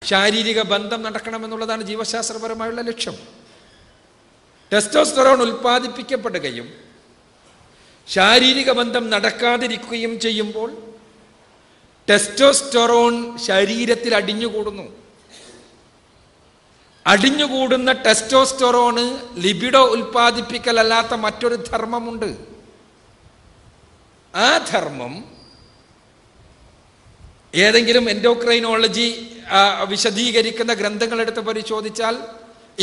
ശാരീരിക ബന്ധം നടക്കണമെന്നുള്ളതാണ് ജീവശാസ്ത്രപരമായുള്ള ലക്ഷ്യം. ടെസ്റ്റോസ്റ്ററോൺ ഉൽപ്പാദിപ്പിക്കപ്പെടുകയും ശാരീരിക ബന്ധം നടക്കാതിരിക്കുകയും ചെയ്യുമ്പോൾ ടെസ്റ്റോസ്റ്ററോൺ ശരീരത്തിൽ അടിഞ്ഞുകൂടുന്നു. അടിഞ്ഞുകൂടുന്ന ടെസ്റ്റോസ്റ്ററോണ് ലിബിഡോ ഉൽപ്പാദിപ്പിക്കലല്ലാത്ത മറ്റൊരു ധർമ്മമുണ്ട്. ആ ധർമ്മം ഏതെങ്കിലും എൻഡോക്രൈനോളജി വിശദീകരിക്കുന്ന ഗ്രന്ഥങ്ങളെടുത്ത് പരിശോധിച്ചാൽ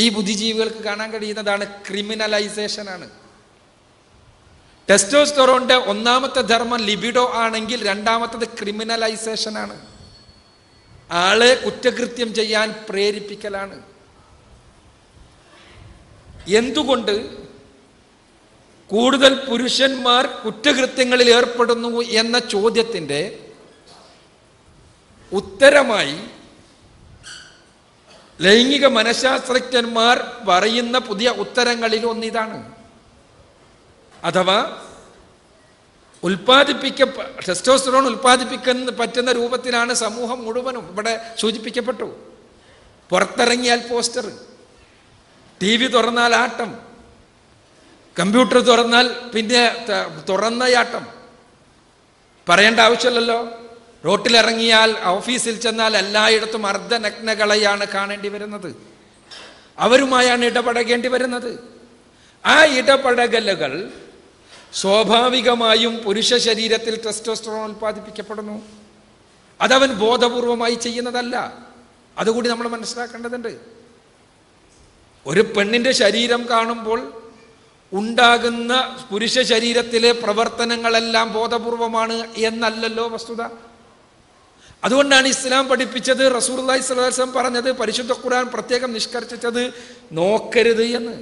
ഈ ബുദ്ധിജീവികൾക്ക് കാണാൻ കഴിയുന്നതാണ്. ക്രിമിനലൈസേഷനാണ്. ടെസ്റ്റോസ്റ്ററോണിന്റെ ഒന്നാമത്തെ ധർമ്മം ലിബിഡോ ആണെങ്കിൽ രണ്ടാമത്തത് ക്രിമിനലൈസേഷനാണ്. ആളെ കുറ്റകൃത്യം ചെയ്യാൻ പ്രേരിപ്പിക്കലാണ്. എന്തുകൊണ്ട് കൂടുതൽ പുരുഷന്മാർ കുറ്റകൃത്യങ്ങളിൽ ഏർപ്പെടുന്നു എന്ന ചോദ്യത്തിൻ്റെ ഉത്തരമായി ലൈംഗിക മനഃശാസ്ത്രജ്ഞന്മാർ പറയുന്ന പുതിയ ഉത്തരങ്ങളിൽ ഒന്നിതാണ്. അഥവാ ടെസ്റ്റോസ്റ്ററോൺ ഉൽപ്പാദിപ്പിക്കുന്ന പറ്റുന്ന രൂപത്തിലാണ് സമൂഹം മുഴുവനും. ഇവിടെ സൂചിപ്പിക്കപ്പെട്ടു. പുറത്തിറങ്ങിയാൽ പോസ്റ്റർ, TV തുറന്നാൽ ആട്ടം, കമ്പ്യൂട്ടർ തുറന്നാൽ പിന്നെ തുറന്നയാട്ടം. പറയേണ്ട ആവശ്യമില്ലല്ലോ. റോട്ടിലിറങ്ങിയാൽ, ഓഫീസിൽ ചെന്നാൽ എല്ലായിടത്തും അർദ്ധനഗ്നകളെയാണ് കാണേണ്ടി വരുന്നത്. അവരുമായാണ് ഇടപഴകേണ്ടി വരുന്നത്. ആ ഇടപഴകലുകൾ സ്വാഭാവികമായും പുരുഷ ശരീരത്തിൽ ടെസ്റ്റോസ്റ്ററോൺ ഉൽപ്പാദിപ്പിക്കപ്പെടുന്നു. അതവൻ ബോധപൂർവമായി ചെയ്യുന്നതല്ല. അതുകൂടി നമ്മൾ മനസ്സിലാക്കേണ്ടതുണ്ട്. ഒരു പെണ്ണിന്റെ ശരീരം കാണുമ്പോൾ ഉണ്ടാകുന്ന പുരുഷ ശരീരത്തിലെ പ്രവർത്തനങ്ങളെല്ലാം ബോധപൂർവമാണ് എന്നല്ലല്ലോ വസ്തുത. അതുകൊണ്ടാണ് ഇസ്ലാം പഠിപ്പിച്ചത്, റസൂലുള്ളാഹി സ്വല്ലല്ലാഹു അലൈഹി വസല്ലം പറഞ്ഞത്, പരിശുദ്ധ ഖുർആൻ പ്രത്യേകം നിഷ്കർഷിച്ചത് നോക്കരുത് എന്ന്.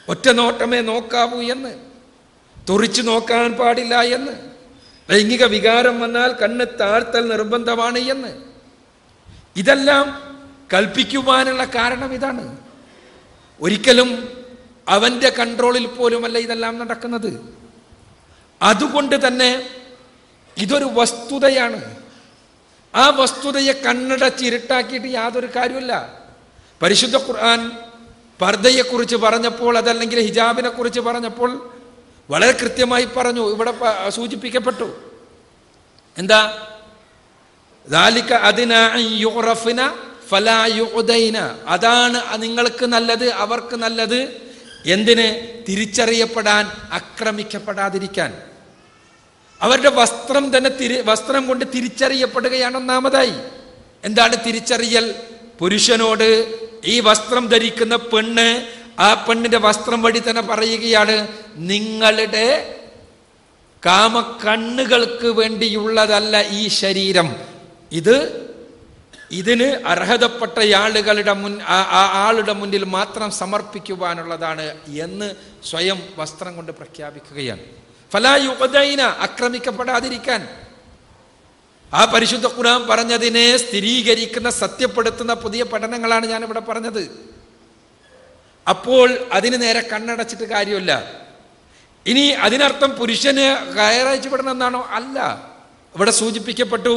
ഒറ്റ നോട്ടമേ നോക്കാവൂ എന്ന്, തുറിച്ചു നോക്കാൻ പാടില്ല എന്ന്, ലൈംഗിക വികാരം വന്നാൽ കണ്ണ് താഴ്ത്തൽ നിർബന്ധമാണ് എന്ന്. ഇതെല്ലാം കൽപ്പിക്കുവാനുള്ള കാരണം ഇതാണ്. ഒരിക്കലും അവന്റെ കൺട്രോളിൽ പോലുമല്ല ഇതെല്ലാം നടക്കുന്നത്. അതുകൊണ്ട് തന്നെ ഇതൊരു വസ്തുതയാണ്. ആ വസ്തുതയെ കണ്ണടച്ചിരുട്ടാക്കിയിട്ട് യാതൊരു കാര്യമില്ല. പരിശുദ്ധ ഖുർആൻ പർദ്ദയെക്കുറിച്ച് പറഞ്ഞപ്പോൾ, അതല്ലെങ്കിൽ ഹിജാബിനെ കുറിച്ച് പറഞ്ഞപ്പോൾ വളരെ കൃത്യമായി പറഞ്ഞു. ഇവിടെ സൂചിപ്പിക്കപ്പെട്ടു. എന്താ? ദാലിക അദ്നാ അൻ യുറഫ്ന ഫലാ യുദൈന. അതാണ് നിങ്ങൾക്ക് നല്ലത്, അവർക്ക് നല്ലത്. എന്തിന്? തിരിച്ചറിയപ്പെടാൻ, ആക്രമിക്കപ്പെടാതിരിക്കാൻ. അവരുടെ വസ്ത്രം തന്നെ വസ്ത്രം കൊണ്ട് തിരിച്ചറിയപ്പെടുകയാണ് ഒന്നാമതായി. എന്താണ് തിരിച്ചറിയൽ? പുരുഷനോട് ഈ വസ്ത്രം ധരിക്കുന്ന പെണ്ണ് ആ പെണ്ണിന്റെ വസ്ത്രം വഴി തന്നെ പറയുകയാണ്, നിങ്ങളുടെ കാമക്കണ്ണുകൾക്ക് വേണ്ടിയുള്ളതല്ല ഈ ശരീരം, ഇതിന് അർഹതപ്പെട്ട ആളുടെ മുന്നിൽ മാത്രം സമർപ്പിക്കുവാനുള്ളതാണ് എന്ന് സ്വയം വസ്ത്രം കൊണ്ട് പ്രഖ്യാപിക്കുകയാണ്. ഫലാ യുഖദൈന, ആക്രമിക്കപ്പെടാതിരിക്കാൻ. ആ പരിശുദ്ധ ഖുർആൻ പറഞ്ഞതിനെ സ്ഥിരീകരിക്കുന്ന, സത്യപ്പെടുത്തുന്ന പുതിയ പഠനങ്ങളാണ് ഞാനിവിടെ പറഞ്ഞത്. അപ്പോൾ അതിന് നേരെ കണ്ണടച്ചിട്ട് കാര്യമില്ല. ഇനി അതിനർത്ഥം പുരുഷന് കയറയച്ചു വിടണമെന്നാണോ? അല്ല. ഇവിടെ സൂചിപ്പിക്കപ്പെട്ടു,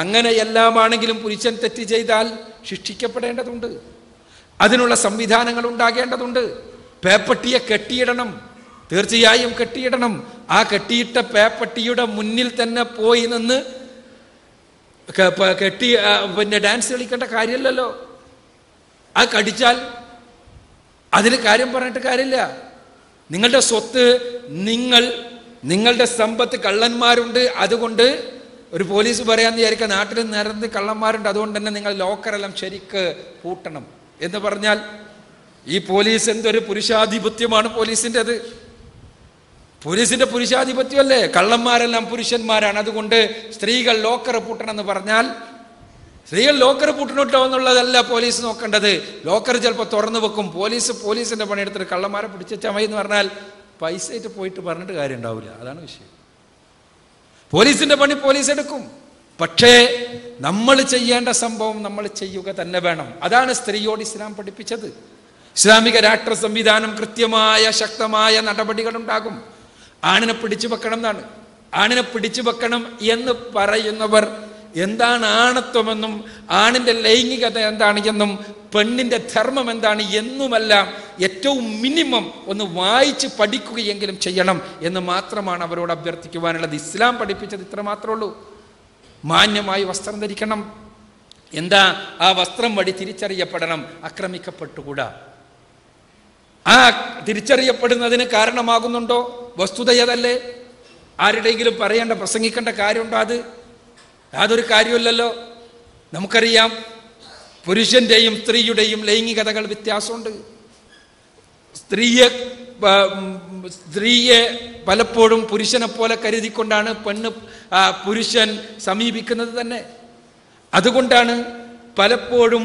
അങ്ങനെ എല്ലാമാണെങ്കിലും പുരുഷൻ തെറ്റ് ചെയ്താൽ ശിക്ഷിക്കപ്പെടേണ്ടതുണ്ട്. അതിനുള്ള സംവിധാനങ്ങൾ ഉണ്ടാകേണ്ടതുണ്ട്. പേപ്പട്ടിയെ കെട്ടിയിടണം, തീർച്ചയായും കെട്ടിയിടണം. ആ കെട്ടിയിട്ട പേപ്പട്ടിയുടെ മുന്നിൽ തന്നെ പോയി നിന്ന് പിന്നെ ഡാൻസ് കളിക്കേണ്ട കാര്യമില്ലല്ലോ. ആ കടിച്ചാൽ അതിന് കാര്യം പറഞ്ഞിട്ട് കാര്യമില്ല. നിങ്ങളുടെ സ്വത്ത്, നിങ്ങളുടെ സമ്പത്ത്, കള്ളന്മാരുണ്ട്, അതുകൊണ്ട് ഒരു പോലീസ് പറയാന്ന് വിചാരിക്കുക, നാട്ടിൽ നിരന്ന് കള്ളന്മാരുണ്ട്, അതുകൊണ്ട് തന്നെ നിങ്ങൾ ലോക്കറെല്ലാം ശരിക്ക് പൂട്ടണം എന്ന് പറഞ്ഞാൽ ഈ പോലീസ് എന്തൊരു പുരുഷാധിപത്യമാണ് പോലീസിൻ്റെത്. പോലീസിന്റെ പുരുഷാധിപത്യമല്ലേ? കള്ളന്മാരെല്ലാം പുരുഷന്മാരാണ്, അതുകൊണ്ട് സ്ത്രീകൾ ലോക്കർ പൂട്ടണം എന്ന് പറഞ്ഞാൽ സ്ത്രീകൾ ലോക്കർ പൂട്ടണട്ടോ എന്നുള്ളതല്ല പോലീസ് നോക്കേണ്ടത്. ലോക്കർ ചിലപ്പോൾ തുറന്നു വെക്കും. പോലീസിന്റെ പണിയെടുത്തിട്ട് കള്ളന്മാരെ പിടിച്ചാൽ മതി എന്ന് പറഞ്ഞാൽ പൈസ ആയിട്ട് പോയിട്ട് പറഞ്ഞിട്ട് കാര്യം ഉണ്ടാവില്ല. അതാണ് വിഷയം. പോലീസിന്റെ പണി പോലീസ് എടുക്കും. പക്ഷേ നമ്മൾ ചെയ്യേണ്ട സംഭവം നമ്മൾ ചെയ്യുക തന്നെ വേണം. അതാണ് സ്ത്രീയോട് ഇസ്ലാം പഠിപ്പിച്ചത്. ഇസ്ലാമിക രാഷ്ട്ര സംവിധാനം കൃത്യമായ ശക്തമായ നടപടികളുണ്ടാകും. ആണിനെ പിടിച്ചു വെക്കണം എന്നാണ്. ആണിനെ പിടിച്ചു വെക്കണം എന്ന് പറയുന്നവർ എന്താണ് ആണത്വമെന്നും ആണിൻ്റെ ലൈംഗികത എന്താണ് എന്നും പെണ്ണിൻ്റെ ധർമ്മം എന്താണ് എന്നുമെല്ലാം ഏറ്റവും മിനിമം ഒന്ന് വായിച്ച് പഠിക്കുകയെങ്കിലും ചെയ്യണം എന്ന് മാത്രമാണ് അവരോട് അഭ്യർത്ഥിക്കുവാനുള്ളത്. ഇസ്ലാം പഠിപ്പിച്ചത് ഇത്ര മാത്രമേ ഉള്ളൂ. മാന്യമായി വസ്ത്രം ധരിക്കണം. എന്താ? ആ വസ്ത്രം വഴി തിരിച്ചറിയപ്പെടണം, ആക്രമിക്കപ്പെട്ടുകൂടാ. ആ തിരിച്ചറിയപ്പെടുന്നതിന് കാരണമാകുന്നുണ്ടോ? വസ്തുതയതല്ലേ? ആരുടെയെങ്കിലും പറയേണ്ട പ്രസംഗിക്കേണ്ട കാര്യമുണ്ടോ? യാതൊരു കാര്യമില്ലല്ലോ. നമുക്കറിയാം, പുരുഷന്റെയും സ്ത്രീയുടെയും ലൈംഗികതകൾ വ്യത്യാസമുണ്ട്. സ്ത്രീയെ പലപ്പോഴും പുരുഷനെ പോലെ കരുതിക്കൊണ്ടാണ് പുരുഷൻ സമീപിക്കുന്നത് തന്നെ. അതുകൊണ്ടാണ് പലപ്പോഴും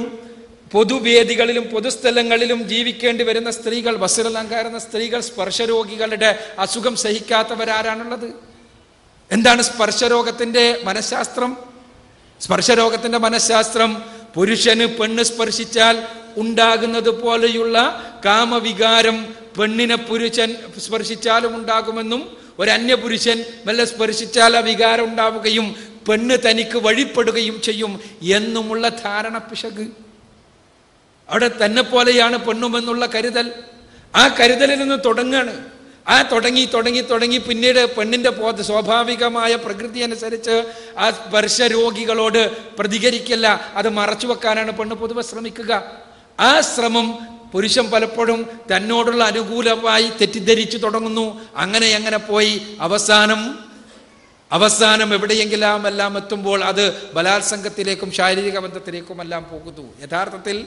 പൊതുവേദികളിലും പൊതുസ്ഥലങ്ങളിലും ജീവിക്കേണ്ടി വരുന്ന സ്ത്രീകൾ, വസ്ത്രലങ്കാരുന്ന സ്ത്രീകൾ സ്പർശരോഗികളുടെ അസുഖം സഹിക്കാത്തവരാരാണുള്ളത്? എന്താണ് സ്പർശരോഗത്തിന്റെ മനഃശാസ്ത്രം? സ്പർശരോഗത്തിന്റെ മനഃശാസ്ത്രം പുരുഷന് പെണ്ണ് സ്പർശിച്ചാൽ ഉണ്ടാകുന്നത് പോലെയുള്ള കാമവികാരം പെണ്ണിനെ പുരുഷൻ സ്പർശിച്ചാലും ഉണ്ടാകുമെന്നും, ഒരു അന്യപുരുഷൻ മെല്ലെ സ്പർശിച്ചാൽ ആ വികാരം ഉണ്ടാവുകയും പെണ്ണ് തനിക്ക് വഴിപ്പെടുകയും ചെയ്യും എന്നുമുള്ള ധാരണ പിശക്. അവിടെ തന്നെ പോലെയാണ് പെണ്ണുമെന്നുള്ള കരുതൽ. ആ കരുതലിൽ നിന്ന് തുടങ്ങാണ്. ആ തുടങ്ങി പിന്നീട് പെണ്ണിന്റെ സ്വാഭാവികമായ പ്രകൃതി അനുസരിച്ച് ആ സ്പർശരോഗികളോട് പ്രതികരിക്കില്ല. അത് മറച്ചു വെക്കാനാണ് പെണ്ണ് പൊതുവെ ശ്രമിക്കുക. ആ ശ്രമം പുരുഷൻ പലപ്പോഴും തന്നോടുള്ള അനുകൂലമായി തെറ്റിദ്ധരിച്ചു തുടങ്ങുന്നു. അങ്ങനെ പോയി അവസാനം എവിടെയെങ്കിലും എല്ലാം എത്തുമ്പോൾ അത് ബലാത്സംഗത്തിലേക്കും ശാരീരിക ബന്ധത്തിലേക്കും എല്ലാം പോകുന്നു. യഥാർത്ഥത്തിൽ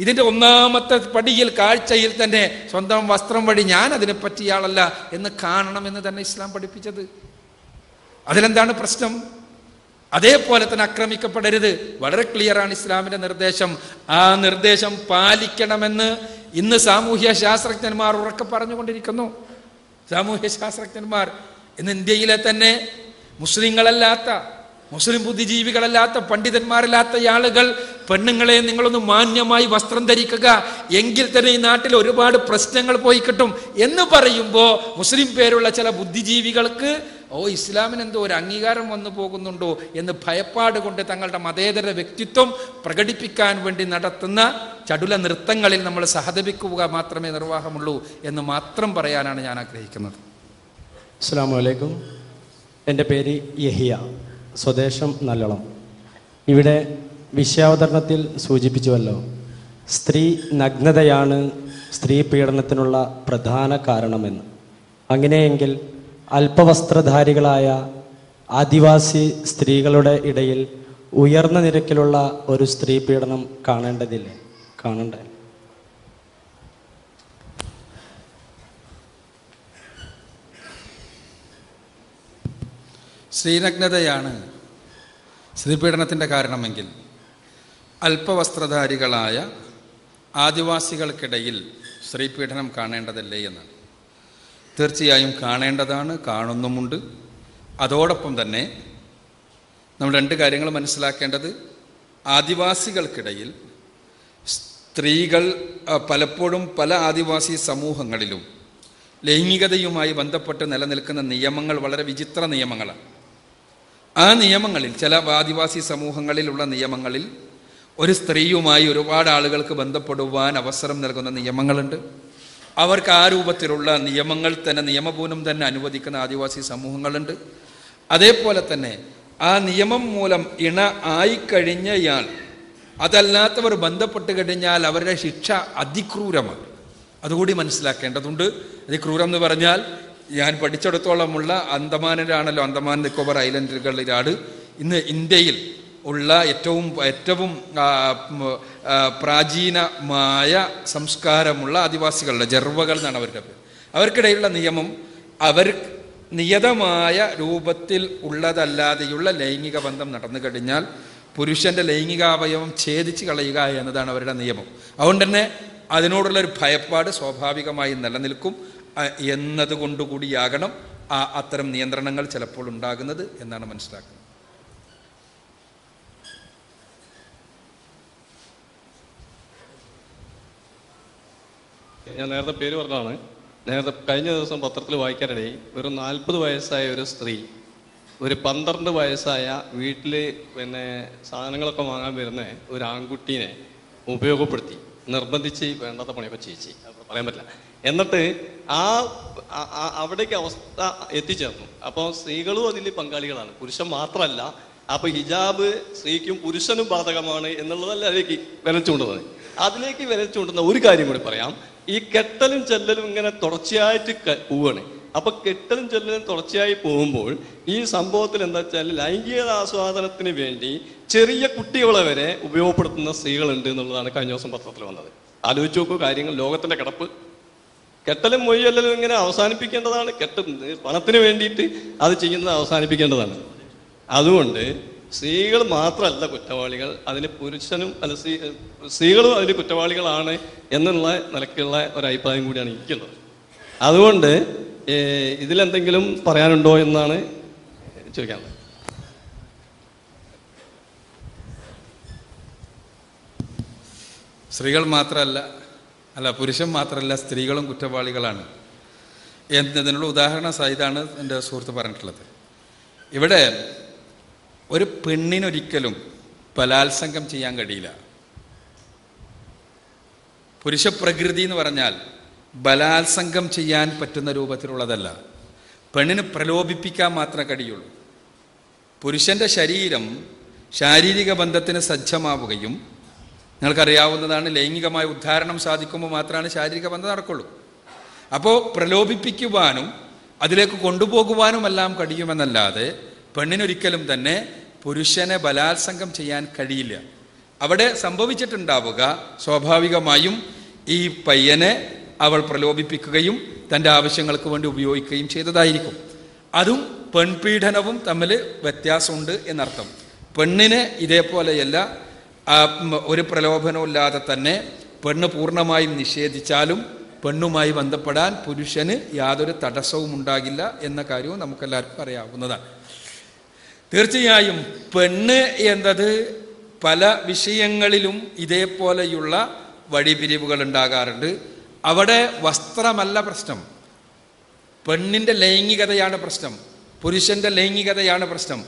ഇതിന്റെ ഒന്നാമത്തെ പടിയിൽ, കാഴ്ചയിൽ തന്നെ സ്വന്തം വസ്ത്രം വഴി ഞാൻ അതിനെ പറ്റിയാളല്ല എന്ന് കാണണമെന്ന് തന്നെ ഇസ്ലാം പഠിപ്പിച്ചത്. അതിലെന്താണ് പ്രശ്നം? അതേപോലെ തന്നെ ആക്രമിക്കപ്പെടരുത്. വളരെ ക്ലിയറാണ് ഇസ്ലാമിന്റെ നിർദ്ദേശം. ആ നിർദ്ദേശം പാലിക്കണമെന്ന് ഇന്ന് സാമൂഹ്യ ശാസ്ത്രജ്ഞന്മാർ ഉറക്കെ പറഞ്ഞുകൊണ്ടിരിക്കുന്നു. സാമൂഹ്യ ശാസ്ത്രജ്ഞന്മാർ ഇന്ന് ഇന്ത്യയിലെ തന്നെ മുസ്ലിം ബുദ്ധിജീവികളല്ലാത്ത, പണ്ഡിതന്മാരല്ലാത്ത ആളുകൾ പെണ്ണുങ്ങളെ നിങ്ങളൊന്ന് മാന്യമായി വസ്ത്രം ധരിക്കുക, എങ്കിൽ തന്നെ ഈ നാട്ടിൽ ഒരുപാട് പ്രശ്നങ്ങൾ പോയി കിട്ടും എന്ന് പറയുമ്പോൾ മുസ്ലിം പേരുള്ള ചില ബുദ്ധിജീവികൾക്ക് ഇസ്ലാമിന് എന്തോ ഒരു അംഗീകാരം വന്നു പോകുന്നുണ്ടോ എന്ന് ഭയപ്പാട് കൊണ്ട് തങ്ങളുടെ മതേതര വ്യക്തിത്വം പ്രകടിപ്പിക്കാൻ വേണ്ടി നടത്തുന്ന ചടുല നൃത്തങ്ങളിൽ നമ്മൾ സഹതപിക്കുക മാത്രമേ നിർവാഹമുള്ളൂ എന്ന് മാത്രം പറയാനാണ് ഞാൻ ആഗ്രഹിക്കുന്നത്. അസ്സലാമു അലൈക്കും. എൻ്റെ പേര് യഹിയ, സ്വദേശം നല്ലളം. ഇവിടെ വിഷയാവതരണത്തിൽ സൂചിപ്പിച്ചുവല്ലോ, സ്ത്രീ നഗ്നതയാണ് സ്ത്രീ പീഡനത്തിനുള്ള പ്രധാന കാരണമെന്ന്. അങ്ങനെയെങ്കിൽ അല്പവസ്ത്രധാരികളായ ആദിവാസി സ്ത്രീകളുടെ ഇടയിൽ ഉയർന്ന നിരക്കിലുള്ള ഒരു സ്ത്രീ പീഡനം കാണണ്ടേ? ശ്രീനഗ്നതയാണ് സ്ത്രീപീഡനത്തിൻ്റെ കാരണമെങ്കിൽ അല്പവസ്ത്രധാരികളായ ആദിവാസികൾക്കിടയിൽ സ്ത്രീപീഡനം കാണേണ്ടതല്ലേ എന്നാണ്. തീർച്ചയായും കാണേണ്ടതാണ്, കാണുന്നുമുണ്ട്. അതോടൊപ്പം തന്നെ നമ്മൾ രണ്ട് കാര്യങ്ങൾ മനസ്സിലാക്കേണ്ടത്, ആദിവാസികൾക്കിടയിൽ സ്ത്രീകൾ പലപ്പോഴും പല ആദിവാസി സമൂഹങ്ങളിലും ലൈംഗികതയുമായി ബന്ധപ്പെട്ട് നിലനിൽക്കുന്ന നിയമങ്ങൾ വളരെ വിചിത്ര നിയമങ്ങളാണ്. ആ നിയമങ്ങളിൽ, ചില ആദിവാസി സമൂഹങ്ങളിലുള്ള നിയമങ്ങളിൽ ഒരു സ്ത്രീയുമായി ഒരുപാട് ആളുകൾക്ക് ബന്ധപ്പെടുവാൻ അവസരം നൽകുന്ന നിയമങ്ങളുണ്ട്. അവർക്ക് ആ രൂപത്തിലുള്ള നിയമങ്ങൾ തന്നെ, നിയമപൂനം തന്നെ അനുവദിക്കുന്ന ആദിവാസി സമൂഹങ്ങളുണ്ട്. അതേപോലെ തന്നെ ആ നിയമം മൂലം ഇണ ആയിക്കഴിഞ്ഞയാൾ അതല്ലാത്തവർ ബന്ധപ്പെട്ട് കഴിഞ്ഞാൽ അവരുടെ ശിക്ഷ അതിക്രൂരമാണ്. അതുകൂടി മനസ്സിലാക്കേണ്ടതുണ്ട്. അതിക്രൂരം എന്ന് പറഞ്ഞാൽ, ഞാൻ പഠിച്ചിടത്തോളമുള്ള അന്തമാനിലാണല്ലോ, അന്തമാൻ നിക്കോബർ ഐലൻഡുകളിലാണ് ഇന്ന് ഇന്ത്യയിൽ ഉള്ള ഏറ്റവും പ്രാചീനമായ സംസ്കാരമുള്ള ആദിവാസികളുടെ ജർവകൾ എന്നാണ് അവരുടെ പേര്. അവർക്കിടയിലുള്ള നിയമം, അവർ നിയതമായ രൂപത്തിൽ ഉള്ളതല്ലാതെയുള്ള ലൈംഗിക ബന്ധം നടന്നു കഴിഞ്ഞാൽ പുരുഷന്റെ ലൈംഗികാവയവം ഛേദിച്ച് കളയുക എന്നതാണ് അവരുടെ നിയമം. അതുകൊണ്ട് തന്നെ അതിനോടുള്ളൊരു ഭയപ്പാട് സ്വാഭാവികമായി നിലനിൽക്കും എന്നതുകൊണ്ടുകൂടിയാകണം അത്തരം നിയന്ത്രണങ്ങൾ ചിലപ്പോൾ ഉണ്ടാകുന്നത് എന്നാണ് മനസ്സിലാക്കുന്നത്. ഞാൻ നേരത്തെ പേര് പറഞ്ഞതാണ്. കഴിഞ്ഞ ദിവസം പത്രത്തിൽ വായിക്കാനിടയിൽ വെറും 40 വയസ്സായ ഒരു സ്ത്രീ ഒരു 12 വയസ്സായ വീട്ടിൽ പിന്നെ സാധനങ്ങളൊക്കെ വാങ്ങാൻ വരുന്ന ഒരു ആൺകുട്ടീനെ ഉപയോഗപ്പെടുത്തി നിർബന്ധിച്ച് വേണ്ടാത്ത പണിയൊക്കെ ചെയ്യിച്ച് പറയാൻ പറ്റില്ല. എന്നിട്ട് അവിടേക്ക് അവസ്ഥ എത്തിച്ചേർന്നു. അപ്പോൾ സ്ത്രീകളും അതിൽ പങ്കാളികളാണ്, പുരുഷൻ മാത്രമല്ല. അപ്പോൾ ഹിജാബ് സ്ത്രീക്കും പുരുഷനും ബാധകമാണ് എന്നുള്ളതല്ല അതിലേക്ക് വിരച്ചുകൊണ്ടുന്നത്. അതിലേക്ക് വിരച്ചുകൊണ്ടുന്ന ഒരു കാര്യം കൂടി പറയാം. ഈ കെട്ടലും ചെല്ലലും ഇങ്ങനെ തുടർച്ചയായിട്ട് പോവുകയാണ്. അപ്പൊ കെട്ടലും ചെല്ലലും തുടർച്ചയായി പോകുമ്പോൾ ഈ സംഭവത്തിൽ എന്താ വെച്ചാൽ ലൈംഗിക ആസ്വാദനത്തിന് വേണ്ടി ചെറിയ കുട്ടികളെ വരെ ഉപയോഗപ്പെടുത്തുന്ന സ്ത്രീകളുണ്ട് എന്നുള്ളതാണ് കഴിഞ്ഞ ദിവസം പത്രത്തിൽ വന്നത്. ആലോചിച്ച് നോക്കൂ കാര്യങ്ങൾ, ലോകത്തിന്റെ കിടപ്പ്. കെട്ടലും മൊയ്യലും ഇങ്ങനെ അവസാനിപ്പിക്കേണ്ടതാണ്. പണത്തിന് വേണ്ടിയിട്ട് അത് ചെയ്യുന്നത് അവസാനിപ്പിക്കേണ്ടതാണ്. അതുകൊണ്ട് സ്ത്രീകൾ മാത്രമല്ല കുറ്റവാളികൾ, അതിന് പുരുഷനും അല്ല സ്ത്രീകളും അതിന് കുറ്റവാളികളാണ് എന്നുള്ള നിലക്കുള്ള ഒരഭിപ്രായം കൂടിയാണ് എനിക്കുള്ളത്. അതുകൊണ്ട് ഇതിലെന്തെങ്കിലും പറയാനുണ്ടോ എന്നാണ് ചോദിക്കാനുള്ളത്. സ്ത്രീകൾ മാത്രമല്ല പുരുഷൻ മാത്രമല്ല, സ്ത്രീകളും കുറ്റവാളികളാണ് എന്നതിനുള്ള ഉദാഹരണ സഹിതമാണ് എൻ്റെ സുഹൃത്ത് പറഞ്ഞിട്ടുള്ളത്. ഇവിടെ ഒരു പെണ്ണിനൊരിക്കലും ബലാത്സംഗം ചെയ്യാൻ കഴിയില്ല. പുരുഷപ്രകൃതി എന്ന് പറഞ്ഞാൽ ബലാത്സംഗം ചെയ്യാൻ പറ്റുന്ന രൂപത്തിലുള്ളതല്ല. പെണ്ണിന് പ്രലോഭിപ്പിക്കാൻ മാത്രമേ കഴിയുള്ളൂ. പുരുഷൻ്റെ ശരീരം ശാരീരിക ബന്ധത്തിന് സജ്ജമാവുകയും, നിങ്ങൾക്കറിയാവുന്നതാണ്, ലൈംഗികമായ ഉദ്ധാരണം സാധിക്കുമ്പോൾ മാത്രമാണ് ശാരീരിക ബന്ധം നടക്കുള്ളൂ. അപ്പോൾ പ്രലോഭിപ്പിക്കുവാനും അതിലേക്ക് കൊണ്ടുപോകുവാനുമെല്ലാം കഴിയുമെന്നല്ലാതെ പെണ്ണിനൊരിക്കലും തന്നെ പുരുഷനെ ബലാത്സംഗം ചെയ്യാൻ കഴിയില്ല. അവിടെ സംഭവിച്ചിട്ടുണ്ടാവുക സ്വാഭാവികമായും ഈ പയ്യനെ അവൾ പ്രലോഭിപ്പിക്കുകയും തൻ്റെ ആവശ്യങ്ങൾക്ക് വേണ്ടി ഉപയോഗിക്കുകയും ചെയ്തതായിരിക്കും. അതും പെൺപീഡനവും തമ്മിൽ വ്യത്യാസമുണ്ട് എന്നർത്ഥം. പെണ്ണിനെ ഇതേപോലെയല്ല, ഒരു പ്രലോഭനവും ഇല്ലാതെ തന്നെ പെണ്ണ് പൂർണ്ണമായും നിഷേധിച്ചാലും പെണ്ണുമായി ബന്ധപ്പെടാൻ പുരുഷന് യാതൊരു തടസ്സവും ഉണ്ടാകില്ല എന്ന കാര്യവും നമുക്കെല്ലാവർക്കും അറിയാവുന്നതാണ്. തീർച്ചയായും പെണ്ണ് എന്നത് പല വിഷയങ്ങളിലും ഇതേപോലെയുള്ള വഴിപിരിവുകൾ ഉണ്ടാകാറുണ്ട്. അവിടെ വസ്ത്രമല്ല പ്രശ്നം, പെണ്ണിൻ്റെ ലൈംഗികതയാണ് പ്രശ്നം, പുരുഷൻ്റെ ലൈംഗികതയാണ് പ്രശ്നം.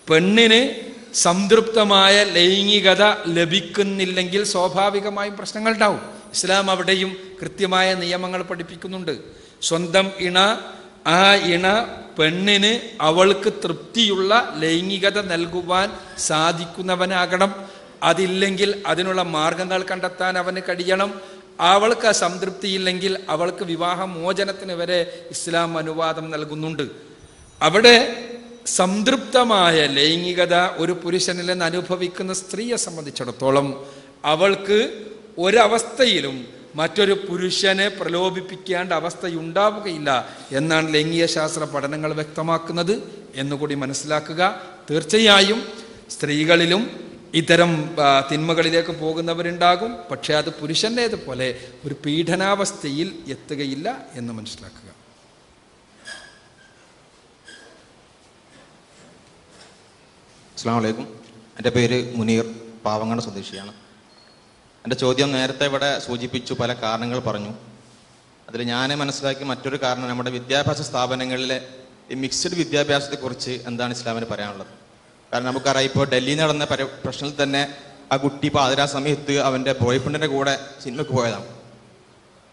പെണ്ണിന് സംതൃപ്തമായ ലൈംഗികത ലഭിക്കുന്നില്ലെങ്കിൽ സ്വാഭാവികമായും പ്രശ്നങ്ങൾ ഉണ്ടാവും. ഇസ്ലാം അവിടെയും കൃത്യമായ നിയമങ്ങൾ പഠിപ്പിക്കുന്നുണ്ട്. സ്വന്തം ഇണ, ആ ഇണ പെണ്ണിന് അവൾക്ക് തൃപ്തിയുള്ള ലൈംഗികത നൽകുവാൻ സാധിക്കുന്നവനാകണം. അതില്ലെങ്കിൽ അതിനുള്ള മാർഗങ്ങൾ കണ്ടെത്താൻ അവന് കഴിയണം. അവൾക്ക് സംതൃപ്തിയില്ലെങ്കിൽ അവൾക്ക് വിവാഹമോചനത്തിന് വരെ ഇസ്ലാം അനുവാദം നൽകുന്നുണ്ട്. അവിടെ സംതൃപ്തമായ ലൈംഗികത ഒരു പുരുഷനിൽ നിന്ന് അനുഭവിക്കുന്ന സ്ത്രീയെ സംബന്ധിച്ചിടത്തോളം അവൾക്ക് ഒരവസ്ഥയിലും മറ്റൊരു പുരുഷനെ പ്രലോഭിപ്പിക്കേണ്ട അവസ്ഥയുണ്ടാവുകയില്ല എന്നാണ് ലൈംഗിക ശാസ്ത്ര പഠനങ്ങൾ വ്യക്തമാക്കുന്നത് എന്നുകൂടി മനസ്സിലാക്കുക. തീർച്ചയായും സ്ത്രീകളിലും ഇത്തരം തിന്മകളിലേക്ക് പോകുന്നവരുണ്ടാകും. പക്ഷേ അത് പുരുഷൻ്റേതുപോലെ ഒരു പീഡനാവസ്ഥയിൽ എത്തുകയില്ല എന്ന് മനസ്സിലാക്കുക. അസ്സലാമു അലൈക്കും. എൻ്റെ പേര് മുനീർ, പാവങ്ങാട് സ്വദേശിയാണ്. എൻ്റെ ചോദ്യം നേരത്തെ ഇവിടെ സൂചിപ്പിച്ചു, പല കാരണങ്ങൾ പറഞ്ഞു. അതിൽ ഞാൻ മനസ്സിലാക്കിയ മറ്റൊരു കാരണം, നമ്മുടെ വിദ്യാഭ്യാസ സ്ഥാപനങ്ങളിലെ ഈ മിക്സ്ഡ് വിദ്യാഭ്യാസത്തെക്കുറിച്ച് എന്താണ് ഇസ്ലാമിന് പറയാനുള്ളത്? കാരണം നമുക്കറിയാം, ഇപ്പോൾ ഡൽഹിയിൽ നടന്ന പ്രശ്നത്തിൽ തന്നെ ആ കുട്ടി പാതിരാ സമയത്ത് അവൻ്റെ ബോയ്ഫ്രണ്ടിൻ്റെ കൂടെ സിനിമയ്ക്ക് പോയതാണ്.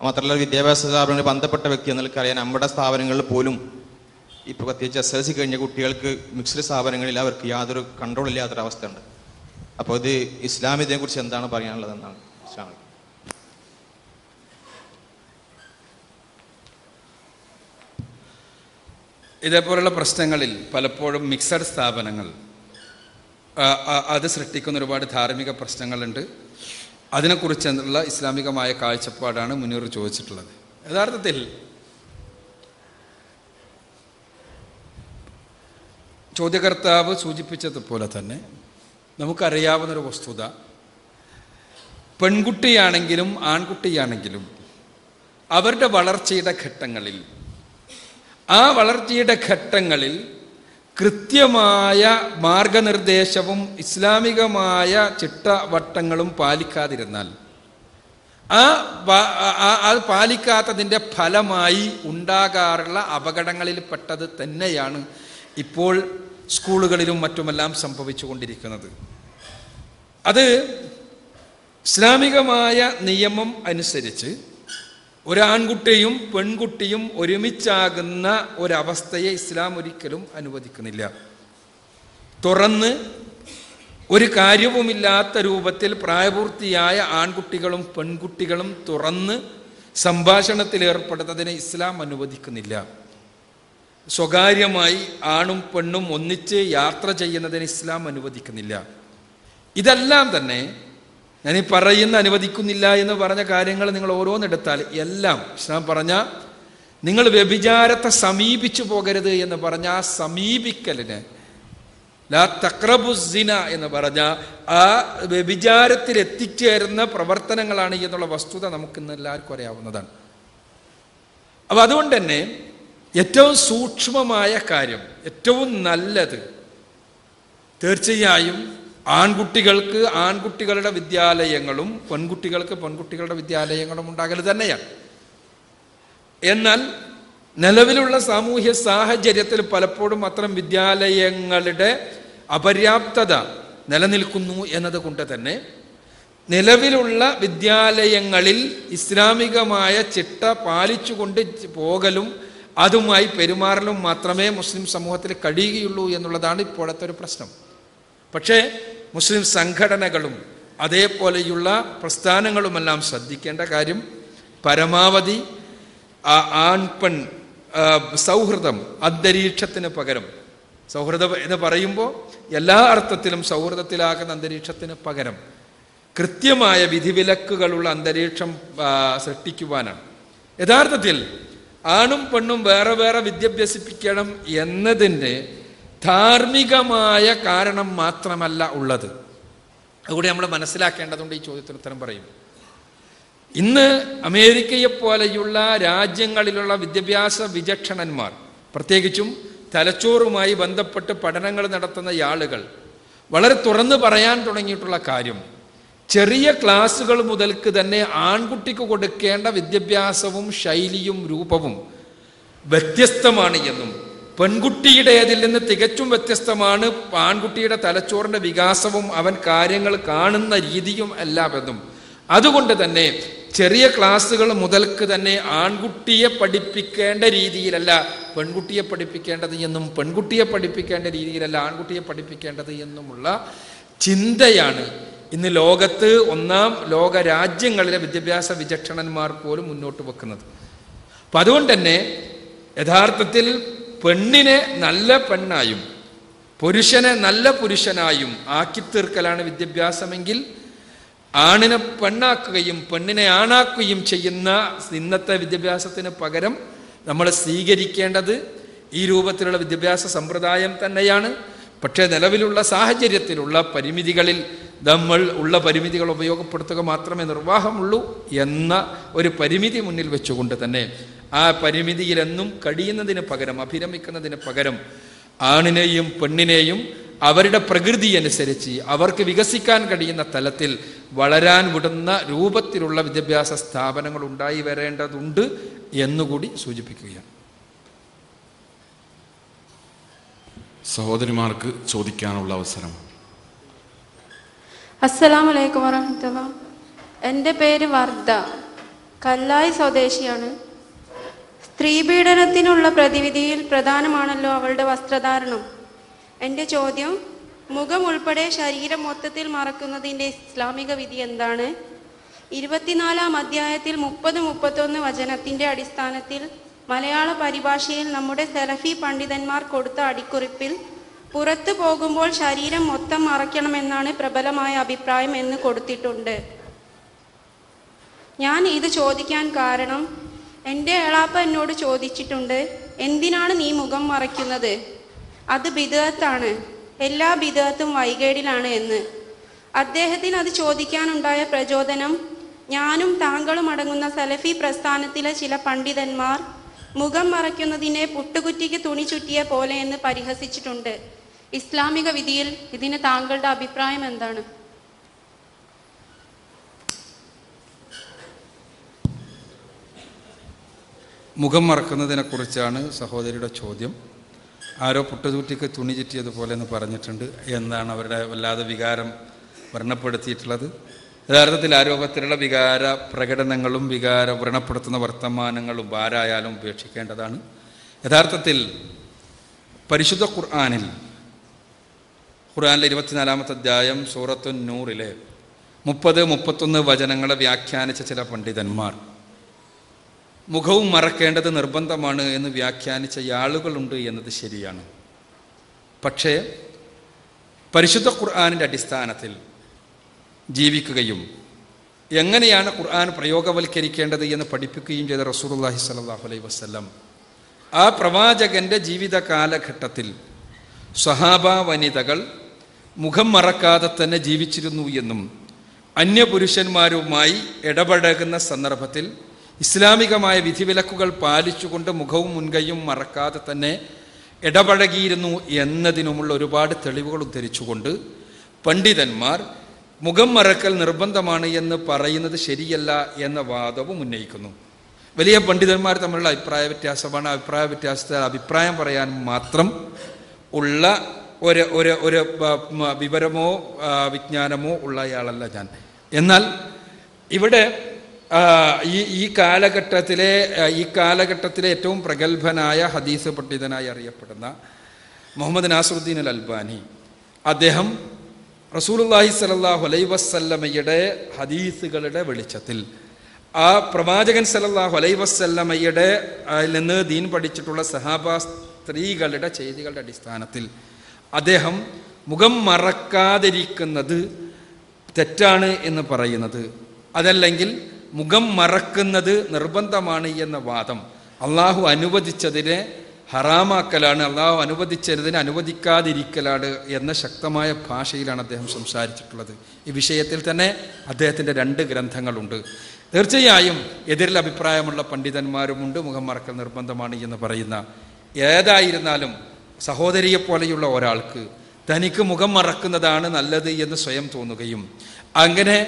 മാത്രമല്ല, വിദ്യാഭ്യാസ സ്ഥാപനങ്ങളിൽ ബന്ധപ്പെട്ട വ്യക്തി എന്നുള്ളവർക്കറിയാം, നമ്മുടെ സ്ഥാപനങ്ങളിൽ പോലും ഇപ്പോൾ പ്രത്യേകിച്ച് SLC കഴിഞ്ഞ കുട്ടികൾക്ക് മിക്സ്ഡ് സ്ഥാപനങ്ങളിൽ അവർക്ക് യാതൊരു കൺട്രോൾ ഇല്ലാത്തൊരവസ്ഥയുണ്ട്. അപ്പോൾ ഇത് ഇസ്ലാം ഇതിനെക്കുറിച്ച് എന്താണ് പറയാനുള്ളത് എന്നാണ് ഇസ്ലാം? ഇതേപോലുള്ള പ്രശ്നങ്ങളിൽ പലപ്പോഴും മിക്സഡ് സ്ഥാപനങ്ങൾ അത് സൃഷ്ടിക്കുന്ന ഒരുപാട് ധാർമ്മിക പ്രശ്നങ്ങളുണ്ട്. അതിനെക്കുറിച്ചുള്ള ഇസ്ലാമികമായ കാഴ്ചപ്പാടാണ് മുനീർ ചോദിച്ചിട്ടുള്ളത്. യഥാർത്ഥത്തിൽ ചോദ്യകർത്താവ് സൂചിപ്പിച്ചതുപോലെ തന്നെ നമുക്കറിയാവുന്നൊരു വസ്തുത, പെൺകുട്ടിയാണെങ്കിലും ആൺകുട്ടിയാണെങ്കിലും അവരുടെ വളർച്ചയുടെ ഘട്ടങ്ങളിൽ, ആ വളർച്ചയുടെ ഘട്ടങ്ങളിൽ കൃത്യമായ മാർഗനിർദ്ദേശവും ഇസ്ലാമികമായ ചിട്ടവട്ടങ്ങളും പാലിക്കാതിരുന്നാൽ, അത് പാലിക്കാത്തതിൻ്റെ ഫലമായി ഉണ്ടാകാറുള്ള അപകടങ്ങളിൽ പെട്ടത് തന്നെയാണ് ഇപ്പോൾ സ്കൂളുകളിലും മറ്റുമെല്ലാം സംഭവിച്ചു കൊണ്ടിരിക്കുന്നത്. അത് ഇസ്ലാമികമായ നിയമം അനുസരിച്ച് ഒരാൺകുട്ടിയും പെൺകുട്ടിയും ഒരുമിച്ചാകുന്ന ഒരവസ്ഥയെ ഇസ്ലാം ഒരിക്കലും അനുവദിക്കുന്നില്ല. തുറന്ന് ഒരു കാര്യവുമില്ലാത്ത രൂപത്തിൽ പ്രായപൂർത്തിയായ ആൺകുട്ടികളും പെൺകുട്ടികളും തുറന്ന് സംഭാഷണത്തിൽ ഏർപ്പെടുന്നതിന് ഇസ്ലാം അനുവദിക്കുന്നില്ല. സ്വകാര്യമായി ആണും പെണ്ണും ഒന്നിച്ച് യാത്ര ചെയ്യുന്നതിന് ഇസ്ലാം അനുവദിക്കുന്നില്ല. ഇതെല്ലാം തന്നെ ഞാൻ ഈ പറയുന്ന അനുവദിക്കുന്നില്ല എന്ന് പറഞ്ഞ കാര്യങ്ങൾ നിങ്ങൾ ഓരോന്നെടുത്താൽ എല്ലാം ഇസ്ലാം പറഞ്ഞ നിങ്ങൾ വ്യഭിചാരത്തെ സമീപിച്ചു പോകരുത് എന്ന് പറഞ്ഞ ആ സമീപിക്കലിന്, ലാ തഖ്റബുസ്സിന എന്ന് പറഞ്ഞ ആ വ്യഭിചാരത്തിൽ എത്തിച്ചേരുന്ന പ്രവർത്തനങ്ങളാണ് എന്നുള്ള വസ്തുത നമുക്കിന്ന് എല്ലാവർക്കും അറിയാവുന്നതാണ്. അപ്പം അതുകൊണ്ട് തന്നെ ഏറ്റവും സൂക്ഷ്മമായ കാര്യം, ഏറ്റവും നല്ലത് തീർച്ചയായും ആൺകുട്ടികൾക്ക് ആൺകുട്ടികളുടെ വിദ്യാലയങ്ങളും പെൺകുട്ടികൾക്ക് പെൺകുട്ടികളുടെ വിദ്യാലയങ്ങളും ഉണ്ടാകൽ തന്നെയാണ്. എന്നാൽ നിലവിലുള്ള സാമൂഹ്യ സാഹചര്യത്തിൽ പലപ്പോഴും അത്തരം വിദ്യാലയങ്ങളുടെ അപര്യാപ്തത നിലനിൽക്കുന്നു എന്നതുകൊണ്ട് തന്നെ നിലവിലുള്ള വിദ്യാലയങ്ങളിൽ ഇസ്ലാമികമായ ചിട്ട പാലിച്ചുകൊണ്ട് പോകലും അതുമായി പെരുമാറലും മാത്രമേ മുസ്ലിം സമൂഹത്തിൽ കഴിയുകയുള്ളൂ എന്നുള്ളതാണ് ഇപ്പോഴത്തെ ഒരു പ്രശ്നം. പക്ഷേ മുസ്ലിം സംഘടനകളും അതേപോലെയുള്ള പ്രസ്ഥാനങ്ങളുമെല്ലാം ശ്രദ്ധിക്കേണ്ട കാര്യം, പരമാവധി ആൺപെൺ സൗഹൃദം അന്തരീക്ഷത്തിന് പകരം, സൗഹൃദം എന്ന് പറയുമ്പോൾ എല്ലാ അർത്ഥത്തിലും സൗഹൃദത്തിലാകുന്ന അന്തരീക്ഷത്തിന് പകരം കൃത്യമായ വിധിവിലക്കുകളുള്ള അന്തരീക്ഷം സൃഷ്ടിക്കുവാനാണ്. യഥാർത്ഥത്തിൽ ആണും പെണ്ണും വേറെ വേറെ വിദ്യാഭ്യസിപ്പിക്കണം എന്നതിൻ്റെ ധാർമ്മികമായ കാരണം മാത്രമല്ല ഉള്ളത്. അതുകൂടി നമ്മൾ മനസ്സിലാക്കേണ്ടതുകൊണ്ട് ഈ ചോദ്യത്തിന് ഉത്തരം പറയും. ഇന്ന് അമേരിക്കയെപ്പോലെയുള്ള രാജ്യങ്ങളിലുള്ള വിദ്യാഭ്യാസ വിചക്ഷണന്മാർ, പ്രത്യേകിച്ചും തലച്ചോറുമായി ബന്ധപ്പെട്ട് പഠനങ്ങൾ നടത്തുന്ന ആളുകൾ വളരെ തുറന്നു പറയാൻ തുടങ്ങിയിട്ടുള്ള കാര്യം, ചെറിയ ക്ലാസ്സുകൾ മുതൽക്ക് തന്നെ ആൺകുട്ടിക്ക് കൊടുക്കേണ്ട വിദ്യാഭ്യാസവും ശൈലിയും രൂപവും വ്യത്യസ്തമാണ് എന്നും പെൺകുട്ടിയുടേതിൽ നിന്ന് തികച്ചും വ്യത്യസ്തമാണ് ആൺകുട്ടിയുടെ തലച്ചോറിൻ്റെ വികാസവും അവൻ കാര്യങ്ങൾ കാണുന്ന രീതിയും എല്ലാമെന്നും, അതുകൊണ്ട് തന്നെ ചെറിയ ക്ലാസ്സുകൾ മുതൽക്ക് തന്നെ ആൺകുട്ടിയെ പഠിപ്പിക്കേണ്ട രീതിയിലല്ല പെൺകുട്ടിയെ പഠിപ്പിക്കേണ്ടത് എന്നും പെൺകുട്ടിയെ പഠിപ്പിക്കേണ്ട രീതിയിലല്ല ആൺകുട്ടിയെ പഠിപ്പിക്കേണ്ടത് എന്നുമുള്ള ചിന്തയാണ് ഇന്ന് ലോകത്ത് ഒന്നാം ലോക രാജ്യങ്ങളിലെ വിദ്യാഭ്യാസ വിചക്ഷണന്മാർ പോലും മുന്നോട്ട് വെക്കുന്നത്. അപ്പം അതുകൊണ്ട് തന്നെ യഥാർത്ഥത്തിൽ പെണ്ണിനെ നല്ല പെണ്ണായും പുരുഷനെ നല്ല പുരുഷനായും ആക്കിത്തീർക്കലാണ് വിദ്യാഭ്യാസമെങ്കിൽ, ആണിനെ പെണ്ണാക്കുകയും പെണ്ണിനെ ആണാക്കുകയും ചെയ്യുന്ന ഇന്നത്തെ വിദ്യാഭ്യാസത്തിന് പകരം നമ്മൾ സ്വീകരിക്കേണ്ടത് ഈ രൂപത്തിലുള്ള വിദ്യാഭ്യാസ സമ്പ്രദായം തന്നെയാണ്. പക്ഷേ നിലവിലുള്ള സാഹചര്യത്തിലുള്ള പരിമിതികളിൽ നമ്മൾ ഉള്ള പരിമിതികൾ ഉപയോഗപ്പെടുത്തുക മാത്രമേ നിർവാഹമുള്ളൂ എന്ന ഒരു പരിമിതി മുന്നിൽ വെച്ചുകൊണ്ട് തന്നെ ആ പരിമിതിയിലെന്നും കഴിയുന്നതിന് പകരം, അഭിരമിക്കുന്നതിന് പകരം ആണിനെയും പെണ്ണിനെയും അവരുടെ പ്രകൃതി അനുസരിച്ച് അവർക്ക് വികസിക്കാൻ കഴിയുന്ന തലത്തിൽ വളരാൻ വിടുന്ന രൂപത്തിലുള്ള വിദ്യാഭ്യാസ സ്ഥാപനങ്ങൾ ഉണ്ടായി വരേണ്ടതുണ്ട് എന്നുകൂടി സൂചിപ്പിക്കുകയാണ്. സഹോദരിമാർക്ക് ചോദിക്കാനുള്ള അവസരം. അസ്സലാമു അലൈക്കും വറഹ്മത്തുള്ളാഹി. എൻ്റെ പേര് വർദ്ധ, കല്ലായി സ്വദേശിയാണ്. സ്ത്രീപീഡനത്തിനുള്ള പ്രതിവിധിയിൽ പ്രധാനമാണല്ലോ അവളുടെ വസ്ത്രധാരണം. എൻ്റെ ചോദ്യം, മുഖം ഉൾപ്പെടെ ശരീരം മൊത്തത്തിൽ മറക്കുന്നതിൻ്റെ ഇസ്ലാമിക വിധി എന്താണ്? 24-ാം അധ്യായത്തിൽ 30-31 വചനത്തിൻ്റെ അടിസ്ഥാനത്തിൽ മലയാള പരിഭാഷയിൽ നമ്മുടെ സലഫി പണ്ഡിതന്മാർ കൊടുത്ത അടിക്കുറിപ്പിൽ പുറത്തു പോകുമ്പോൾ ശരീരം മൊത്തം മറയ്ക്കണമെന്നാണ് പ്രബലമായ അഭിപ്രായം എന്ന് കൊടുത്തിട്ടുണ്ട്. ഞാൻ ഇത് ചോദിക്കാൻ കാരണം, എൻ്റെ എളാപ്പ എന്നോട് ചോദിച്ചിട്ടുണ്ട്, എന്തിനാണ് നീ മുഖം മറയ്ക്കുന്നത്? അത് ബിദ്അത്താണ്, എല്ലാ ബിദ്അത്തും വൈകേടിലാണ് എന്ന്. അദ്ദേഹത്തിന് അത് ചോദിക്കാനുണ്ടായ പ്രചോദനം, ഞാനും താങ്കളും അടങ്ങുന്ന സലഫി പ്രസ്ഥാനത്തിലെ ചില പണ്ഡിതന്മാർ മുഖം മറയ്ക്കുന്നതിനെ പുട്ടുകുറ്റിക്ക് തുണി ചുറ്റിയ പോലെ എന്ന് പരിഹസിച്ചിട്ടുണ്ട്. ഇസ്ലാമിക വിധിയിൽ ഇതിന് താങ്കളുടെ അഭിപ്രായം എന്താണ്? മുഖം മറക്കുന്നതിനെ കുറിച്ചാണ് സഹോദരിയുടെ ചോദ്യം. ആരോ പുട്ടുതൂറ്റിക്ക് തുണി ചുറ്റിയതുപോലെ എന്ന് പറഞ്ഞിട്ടുണ്ട് എന്നാണ് അവരുടെ വല്ലാതെ വികാരം വ്രണപ്പെടുത്തിയിട്ടുള്ളത്. യഥാർത്ഥത്തിൽ ആ രൂപത്തിലുള്ള വികാര പ്രകടനങ്ങളും വികാര വ്രണപ്പെടുത്തുന്ന വർത്തമാനങ്ങളും ആരായാലും ഉപേക്ഷിക്കേണ്ടതാണ്. യഥാർത്ഥത്തിൽ പരിശുദ്ധ ഖുർആനിലെ 24-ാമത്തെ അധ്യായം സൂറത്തുൻ നൂറിലെ 30-31 വചനങ്ങളെ വ്യാഖ്യാനിച്ച ചില പണ്ഡിതന്മാർ മുഖവും മറക്കേണ്ടത് നിർബന്ധമാണ് എന്ന് വ്യാഖ്യാനിച്ച ആളുകളുണ്ട് എന്നത് ശരിയാണ്. പക്ഷേ പരിശുദ്ധ ഖുർആനിൻ്റെ അടിസ്ഥാനത്തിൽ ജീവിക്കുകയും എങ്ങനെയാണ് ഖുർആൻ പ്രയോഗവൽക്കരിക്കേണ്ടത് എന്ന് പഠിപ്പിക്കുകയും ചെയ്ത റസൂലുള്ളാഹി സ്വല്ലല്ലാഹു അലൈഹി വസല്ലം ആ പ്രവാചകന്റെ ജീവിത കാലഘട്ടത്തിൽ സ്വഹാബ വനിതകൾ മുഖം മറക്കാതെ തന്നെ ജീവിച്ചിരുന്നു എന്നും അന്യപുരുഷന്മാരുമായി ഇടപഴകുന്ന സന്ദർഭത്തിൽ ഇസ്ലാമികമായ വിധിവിലക്കുകൾ പാലിച്ചുകൊണ്ട് മുഖവും മുൻകൈയും മറക്കാതെ തന്നെ ഇടപഴകിയിരുന്നു എന്നതിനുമുള്ള ഒരുപാട് തെളിവുകൾ ഉദ്ധരിച്ചുകൊണ്ട് പണ്ഡിതന്മാർ മുഖം മറക്കൽ നിർബന്ധമാണ് എന്ന് പറയുന്നത് ശരിയല്ല എന്ന വാദവും ഉന്നയിക്കുന്നു. വലിയ പണ്ഡിതന്മാർ തമ്മിലുള്ള അഭിപ്രായ വ്യത്യാസമാണ്. അഭിപ്രായ വ്യത്യാസത്തിൽ അഭിപ്രായം പറയാൻ മാത്രം ഉള്ള ഒരു വിവരമോ വിജ്ഞാനമോ ഉള്ളയാളല്ല ഞാൻ. എന്നാൽ ഇവിടെ ഈ കാലഘട്ടത്തിലെ ഏറ്റവും പ്രഗത്ഭനായ ഹദീസ് പണ്ഡിതനായി അറിയപ്പെടുന്ന മുഹമ്മദ് നാസറുദ്ദീൻ അൽ അൽബാനി, അദ്ദേഹം റസൂലുള്ളാഹി സ്വല്ലല്ലാഹു അലൈഹി വസല്ലമയുടെ ഹദീസുകളുടെ വെളിച്ചത്തിൽ ആ പ്രവാചകൻ സല്ലല്ലാഹു അലൈഹി വസല്ലമയുടെ നിന്ന് ദീൻ പഠിച്ചിട്ടുള്ള സഹാബ സ്ത്രീകളുടെ ചെയ്തികളുടെ അടിസ്ഥാനത്തിൽ അദ്ദേഹം മുഖം മറക്കാതിരിക്കുന്നത് തെറ്റാണ് എന്ന് പറയുന്നത്, അതല്ലെങ്കിൽ മുഖം മറക്കുന്നത് നിർബന്ധമാണ് എന്ന വാദം അള്ളാഹു അനുവദിച്ചതിനെ ഹറാമാക്കലാണ്, അള്ളാഹു അനുവദിച്ചതിനെ അനുവദിക്കാതിരിക്കലാണ് എന്ന ശക്തമായ ഭാഷയിലാണ് അദ്ദേഹം സംസാരിച്ചിട്ടുള്ളത്. ഈ വിഷയത്തിൽ തന്നെ അദ്ദേഹത്തിൻ്റെ 2 ഗ്രന്ഥങ്ങളുണ്ട്. തീർച്ചയായും എതിരിൽ അഭിപ്രായമുള്ള പണ്ഡിതന്മാരുമുണ്ട് മുഖം മറക്കൽ നിർബന്ധമാണ് എന്ന് പറയുന്ന. ഏതായിരുന്നാലും സഹോദരിയെപ്പോലെയുള്ള ഒരാൾക്ക് തനിക്ക് മുഖം മറക്കുന്നതാണ് നല്ലത് എന്ന് സ്വയം തോന്നുകയും അങ്ങനെ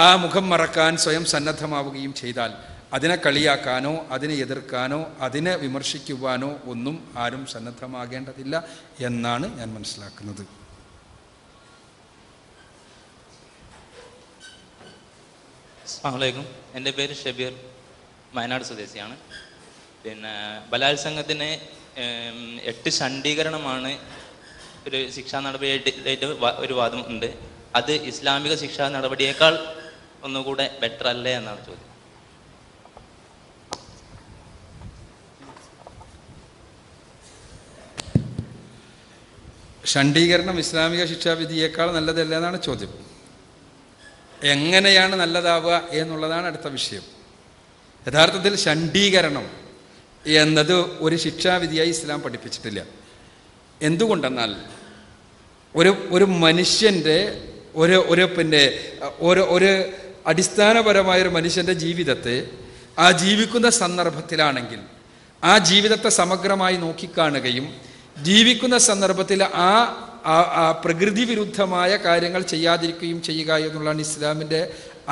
ആ മുഖം മറക്കാൻ സ്വയം സന്നദ്ധമാവുകയും ചെയ്താൽ അതിനെ കളിയാക്കാനോ അതിനെ എതിർക്കാനോ അതിനെ വിമർശിക്കുവാനോ ഒന്നും ആരും സന്നദ്ധമാകേണ്ടതില്ല എന്നാണ് ഞാൻ മനസ്സിലാക്കുന്നത്. അസ്സലാമു അലൈക്കും. എൻ്റെ പേര് ഷബീർ, വയനാട് സ്വദേശിയാണ്. പിന്നെ ബലാത്സംഗത്തിന് 8 ഷണ്ഡീകരണമാണ് ഒരു ശിക്ഷാ നടപടിയായിട്ട് ഒരു വാദം ഉണ്ട്. അത് ഇസ്ലാമിക ശിക്ഷാ നടപടിയേക്കാൾ ഒന്നുകൂടെ ബെറ്റർ അല്ലേ എന്നാണ് ചോദ്യം. ഷണ്ഡീകരണം ഇസ്ലാമിക ശിക്ഷാവിധിയേക്കാൾ നല്ലതല്ല എന്നാണ് ചോദ്യം. എങ്ങനെയാണ് നല്ലതാവുക എന്നുള്ളതാണ് അടുത്ത വിഷയം. യഥാർത്ഥത്തിൽ ഷണ്ഡീകരണം എന്നത് ഒരു ശിക്ഷാവിധിയായി ഇസ്ലാം പഠിപ്പിച്ചിട്ടില്ല. എന്തുകൊണ്ടെന്നാൽ ഒരു മനുഷ്യൻ്റെ ഒരു അടിസ്ഥാനപരമായൊരു മനുഷ്യൻ്റെ ജീവിതത്തെ ആ ജീവിക്കുന്ന സന്ദർഭത്തിലാണെങ്കിൽ ആ ജീവിതത്തെ സമഗ്രമായി നോക്കിക്കാണുകയും ജീവിക്കുന്ന സന്ദർഭത്തിൽ ആ പ്രകൃതി വിരുദ്ധമായ കാര്യങ്ങൾ ചെയ്യാതിരിക്കുകയും ചെയ്യുക എന്നുള്ളതാണ് ഇസ്ലാമിൻ്റെ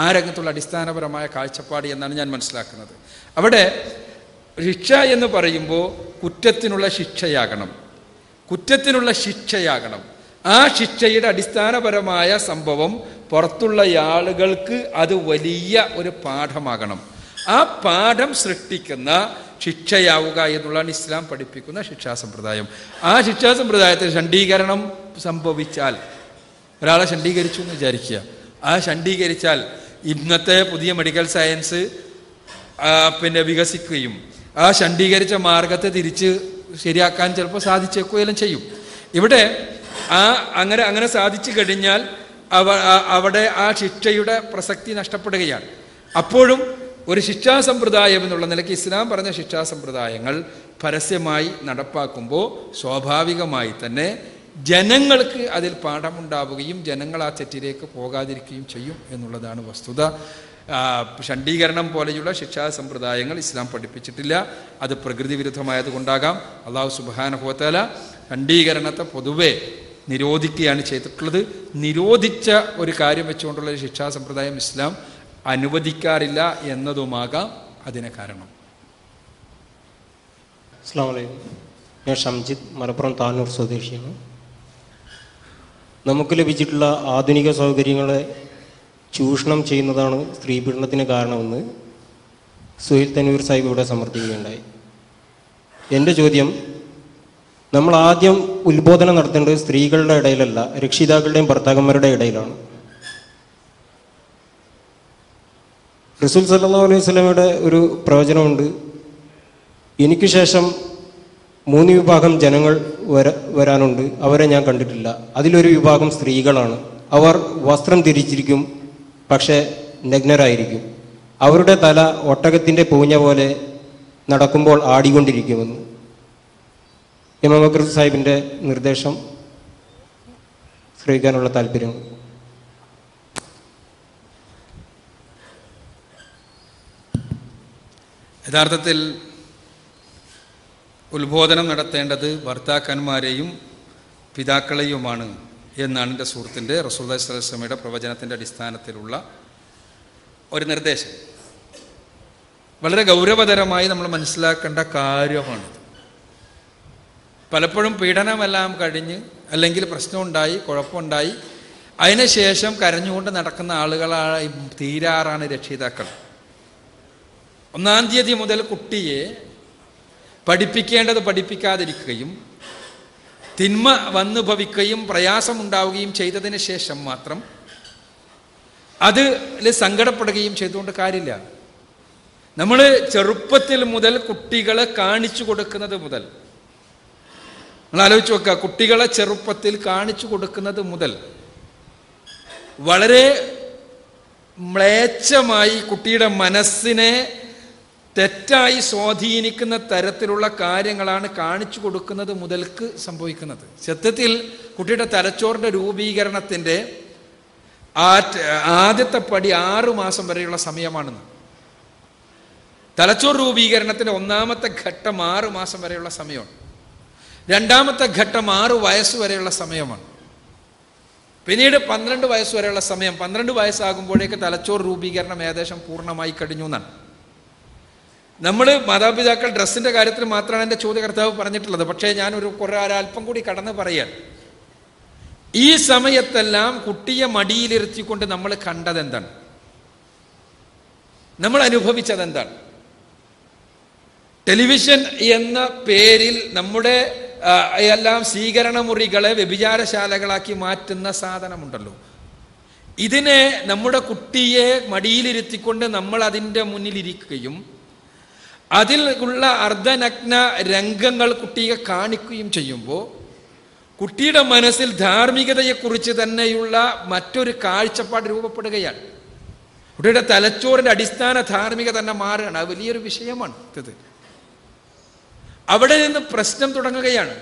ആ രംഗത്തുള്ള അടിസ്ഥാനപരമായ കാഴ്ചപ്പാട് എന്നാണ് ഞാൻ മനസ്സിലാക്കുന്നത്. അവിടെ ശിക്ഷ എന്ന് പറയുമ്പോൾ കുറ്റത്തിനുള്ള ശിക്ഷയാകണം. ആ ശിക്ഷയുടെ അടിസ്ഥാനപരമായ സംഭവം പുറത്തുള്ള ആളുകൾക്ക് അത് വലിയ ഒരു പാഠമാകണം. ആ പാഠം സൃഷ്ടിക്കുന്ന ശിക്ഷയാവുക എന്നുള്ളതാണ് ഇസ്ലാം പഠിപ്പിക്കുന്ന ശിക്ഷാസമ്പ്രദായം. ആ ശിക്ഷാസമ്പ്രദായത്തിൽ ഷണ്ഡീകരണം സംഭവിച്ചാൽ, ഒരാളെ ഷണ്ഡീകരിച്ചു എന്ന് വിചാരിക്കുക, ആ ഷണ്ഡീകരിച്ചാൽ ഇന്നത്തെ പുതിയ മെഡിക്കൽ സയൻസ് വികസിക്കുകയും ആ ഷണ്ഡീകരിച്ച മാർഗത്തെ തിരിച്ച് ശരിയാക്കാൻ ചിലപ്പോൾ സാധിച്ചേക്കുകയെല്ലാം ചെയ്യും. ഇവിടെ അങ്ങനെ സാധിച്ചു കഴിഞ്ഞാൽ അവിടെ ആ ശിക്ഷയുടെ പ്രസക്തി നഷ്ടപ്പെടുകയാണ്. അപ്പോഴും ഒരു ശിക്ഷാസമ്പ്രദായം എന്നുള്ള നിലയ്ക്ക് ഇസ്ലാം പറഞ്ഞ ശിക്ഷാസമ്പ്രദായങ്ങൾ പരസ്യമായി നടപ്പാക്കുമ്പോൾ സ്വാഭാവികമായി തന്നെ ജനങ്ങൾക്ക് അതിൽ പാഠമുണ്ടാവുകയും ജനങ്ങൾ ആ തെറ്റിലേക്ക് പോകാതിരിക്കുകയും ചെയ്യും എന്നുള്ളതാണ് വസ്തുത. ഷണ്ഡീകരണം പോലെയുള്ള ശിക്ഷാസമ്പ്രദായങ്ങൾ ഇസ്ലാം പഠിപ്പിച്ചിട്ടില്ല. അത് പ്രകൃതി വിരുദ്ധമായത് കൊണ്ടാകാം. അള്ളാഹു സുബ്ഹാനഹു വ തആല ഷണ്ഡീകരണത്തെ പൊതുവെ നിരോധിക്കുകയാണ് ചെയ്തിട്ടുള്ളത്. നിരോധിച്ച ഒരു കാര്യം വെച്ചുകൊണ്ടുള്ള ഒരു ശിക്ഷാസമ്പ്രദായം ഇസ്ലാം അനുവദിക്കാറില്ല എന്നതുമാകാം അതിന് കാരണം. അസ്സലാമു അലൈക്കും. ഞാൻ ഷംജിത്ത്, മലപ്പുറം താനൂർ സ്വദേശിയാണ്. നമുക്ക് ലഭിച്ചിട്ടുള്ള ആധുനിക സൗകര്യങ്ങളെ ചൂഷണം ചെയ്യുന്നതാണ് സ്ത്രീപീഡനത്തിന് കാരണമെന്ന് സുഹൈൽ തൻവീർ സാഹിബ് ഇവിടെ സമർത്ഥിക്കുകയുണ്ടായി. എൻ്റെ ചോദ്യം, നമ്മൾ ആദ്യം ഉത്ബോധനം നടത്തേണ്ടത് സ്ത്രീകളുടെ ഇടയിലല്ല, രക്ഷിതാക്കളുടെയും ഭർത്താക്കന്മാരുടെ ഇടയിലാണ്. റസൂൽ സല്ലല്ലാഹു അലൈഹി വസല്ലമയുടെ ഒരു പ്രവചനമുണ്ട്, എനിക്ക് ശേഷം 3 വിഭാഗം ജനങ്ങൾ വരാനുണ്ട്, അവരെ ഞാൻ കണ്ടിട്ടില്ല. അതിലൊരു വിഭാഗം സ്ത്രീകളാണ്. അവർ വസ്ത്രം ധരിച്ചിരിക്കും, പക്ഷേ നഗ്നരായിരിക്കും. അവരുടെ തല ഒട്ടകത്തിൻ്റെ പൂഞ്ഞ പോലെ നടക്കുമ്പോൾ ആടിക്കൊണ്ടിരിക്കുമെന്ന്. ഇമാം ബക്കർ സാഹിബിൻ്റെ നിർദ്ദേശം ശ്രമിക്കാനുള്ള താല്പര്യം. യഥാർത്ഥത്തിൽ ഉത്ബോധനം നടത്തേണ്ടത് ഭർത്താക്കന്മാരെയും പിതാക്കളെയുമാണ് എന്നാണ് എൻ്റെ സുഹൃത്തിൻ്റെ റസൂലുള്ളാഹി സ്വല്ലല്ലാഹു അലൈഹി വസല്ലമയുടെ പ്രവചനത്തിൻ്റെ അടിസ്ഥാനത്തിലുള്ള ഒരു നിർദ്ദേശം. വളരെ ഗൗരവതരമായി നമ്മൾ മനസ്സിലാക്കേണ്ട കാര്യമാണിത്. പലപ്പോഴും പീഡനമെല്ലാം കഴിഞ്ഞ് അല്ലെങ്കിൽ പ്രശ്നമുണ്ടായി, കുഴപ്പമുണ്ടായി, അതിനുശേഷം കരഞ്ഞുകൊണ്ട് നടക്കുന്ന ആളുകളായി തീരാറാണ് രക്ഷിതാക്കൾ. 1-ാം തീയതി മുതൽ കുട്ടിയെ പഠിപ്പിക്കേണ്ടത് പഠിപ്പിക്കാതിരിക്കുകയും തിന്മ വന്നു ഭവിക്കുകയും പ്രയാസമുണ്ടാവുകയും ചെയ്തതിന് ശേഷം മാത്രം അതിൽ സങ്കടപ്പെടുകയും ചെയ്തുകൊണ്ട് കാര്യമില്ല. നമ്മൾ ചെറുപ്പത്തിൽ മുതൽ കുട്ടികളെ കാണിച്ചു കൊടുക്കുന്നത് മുതൽ, നിങ്ങൾ ആലോചിച്ച് നോക്കുക, കുട്ടികളെ ചെറുപ്പത്തിൽ കാണിച്ചു കൊടുക്കുന്നത് മുതൽ വളരെ മ്ലേച്ഛമായി കുട്ടിയുടെ മനസ്സിനെ തെറ്റായി സ്വാധീനിക്കുന്ന തരത്തിലുള്ള കാര്യങ്ങളാണ് കാണിച്ചു കൊടുക്കുന്നത് മുതൽക്ക് സംഭവിക്കുന്നത്. സത്യത്തിൽ കുട്ടിയുടെ തലച്ചോറിൻ്റെ രൂപീകരണത്തിൻ്റെ ആദ്യത്തെ പടി 6 മാസം വരെയുള്ള സമയമാണെന്ന്. തലച്ചോർ രൂപീകരണത്തിൻ്റെ 1-ാമത്തെ ഘട്ടം 6 മാസം വരെയുള്ള സമയമാണ്. 2-ാമത്തെ ഘട്ടം 6 വയസ്സ് വരെയുള്ള സമയമാണ്. പിന്നീട് 12 വയസ്സ് വരെയുള്ള സമയം. 12 വയസ്സാകുമ്പോഴേക്ക് തലച്ചോർ രൂപീകരണം ഏകദേശം പൂർണ്ണമായി കഴിഞ്ഞു എന്നാണ്. നമ്മൾ മാതാപിതാക്കൾ ഡ്രസ്സിൻ്റെ കാര്യത്തിൽ മാത്രമാണ് എൻ്റെ ചോദ്യകർത്താവ് പറഞ്ഞിട്ടുള്ളത്. പക്ഷേ ഞാനൊരു അല്പം കൂടി കടന്ന് പറയാൻ, ഈ സമയത്തെല്ലാം കുട്ടിയെ മടിയിലിരുത്തിക്കൊണ്ട് നമ്മൾ കണ്ടതെന്താണ്, നമ്മൾ അനുഭവിച്ചതെന്താണ്? ടെലിവിഷൻ എന്ന പേരിൽ നമ്മുടെ എല്ലാം സ്വീകരണ മുറികളെ വ്യഭിചാരശാലകളാക്കി മാറ്റുന്ന സാധനമുണ്ടല്ലോ. ഇതിനെ നമ്മുടെ കുട്ടിയെ മടിയിലിരുത്തിക്കൊണ്ട് നമ്മൾ അതിൻ്റെ മുന്നിലിരിക്കുകയും അതിൽ ഉള്ള അർദ്ധനഗ്ന രംഗങ്ങൾ കുട്ടിയെ കാണിക്കുകയും ചെയ്യുമ്പോൾ കുട്ടിയുടെ മനസ്സിൽ ധാർമ്മികതയെക്കുറിച്ച് തന്നെയുള്ള മറ്റൊരു കാഴ്ചപ്പാട് രൂപപ്പെടുകയാണ്. കുട്ടിയുടെ തലച്ചോറിൻ്റെ അടിസ്ഥാന ധാർമ്മിക തന്നെ മാറുകയാണ്. അത് വലിയൊരു വിഷയമാണ് ഇത്. അവിടെ നിന്ന് പ്രശ്നം തുടങ്ങുകയാണ്.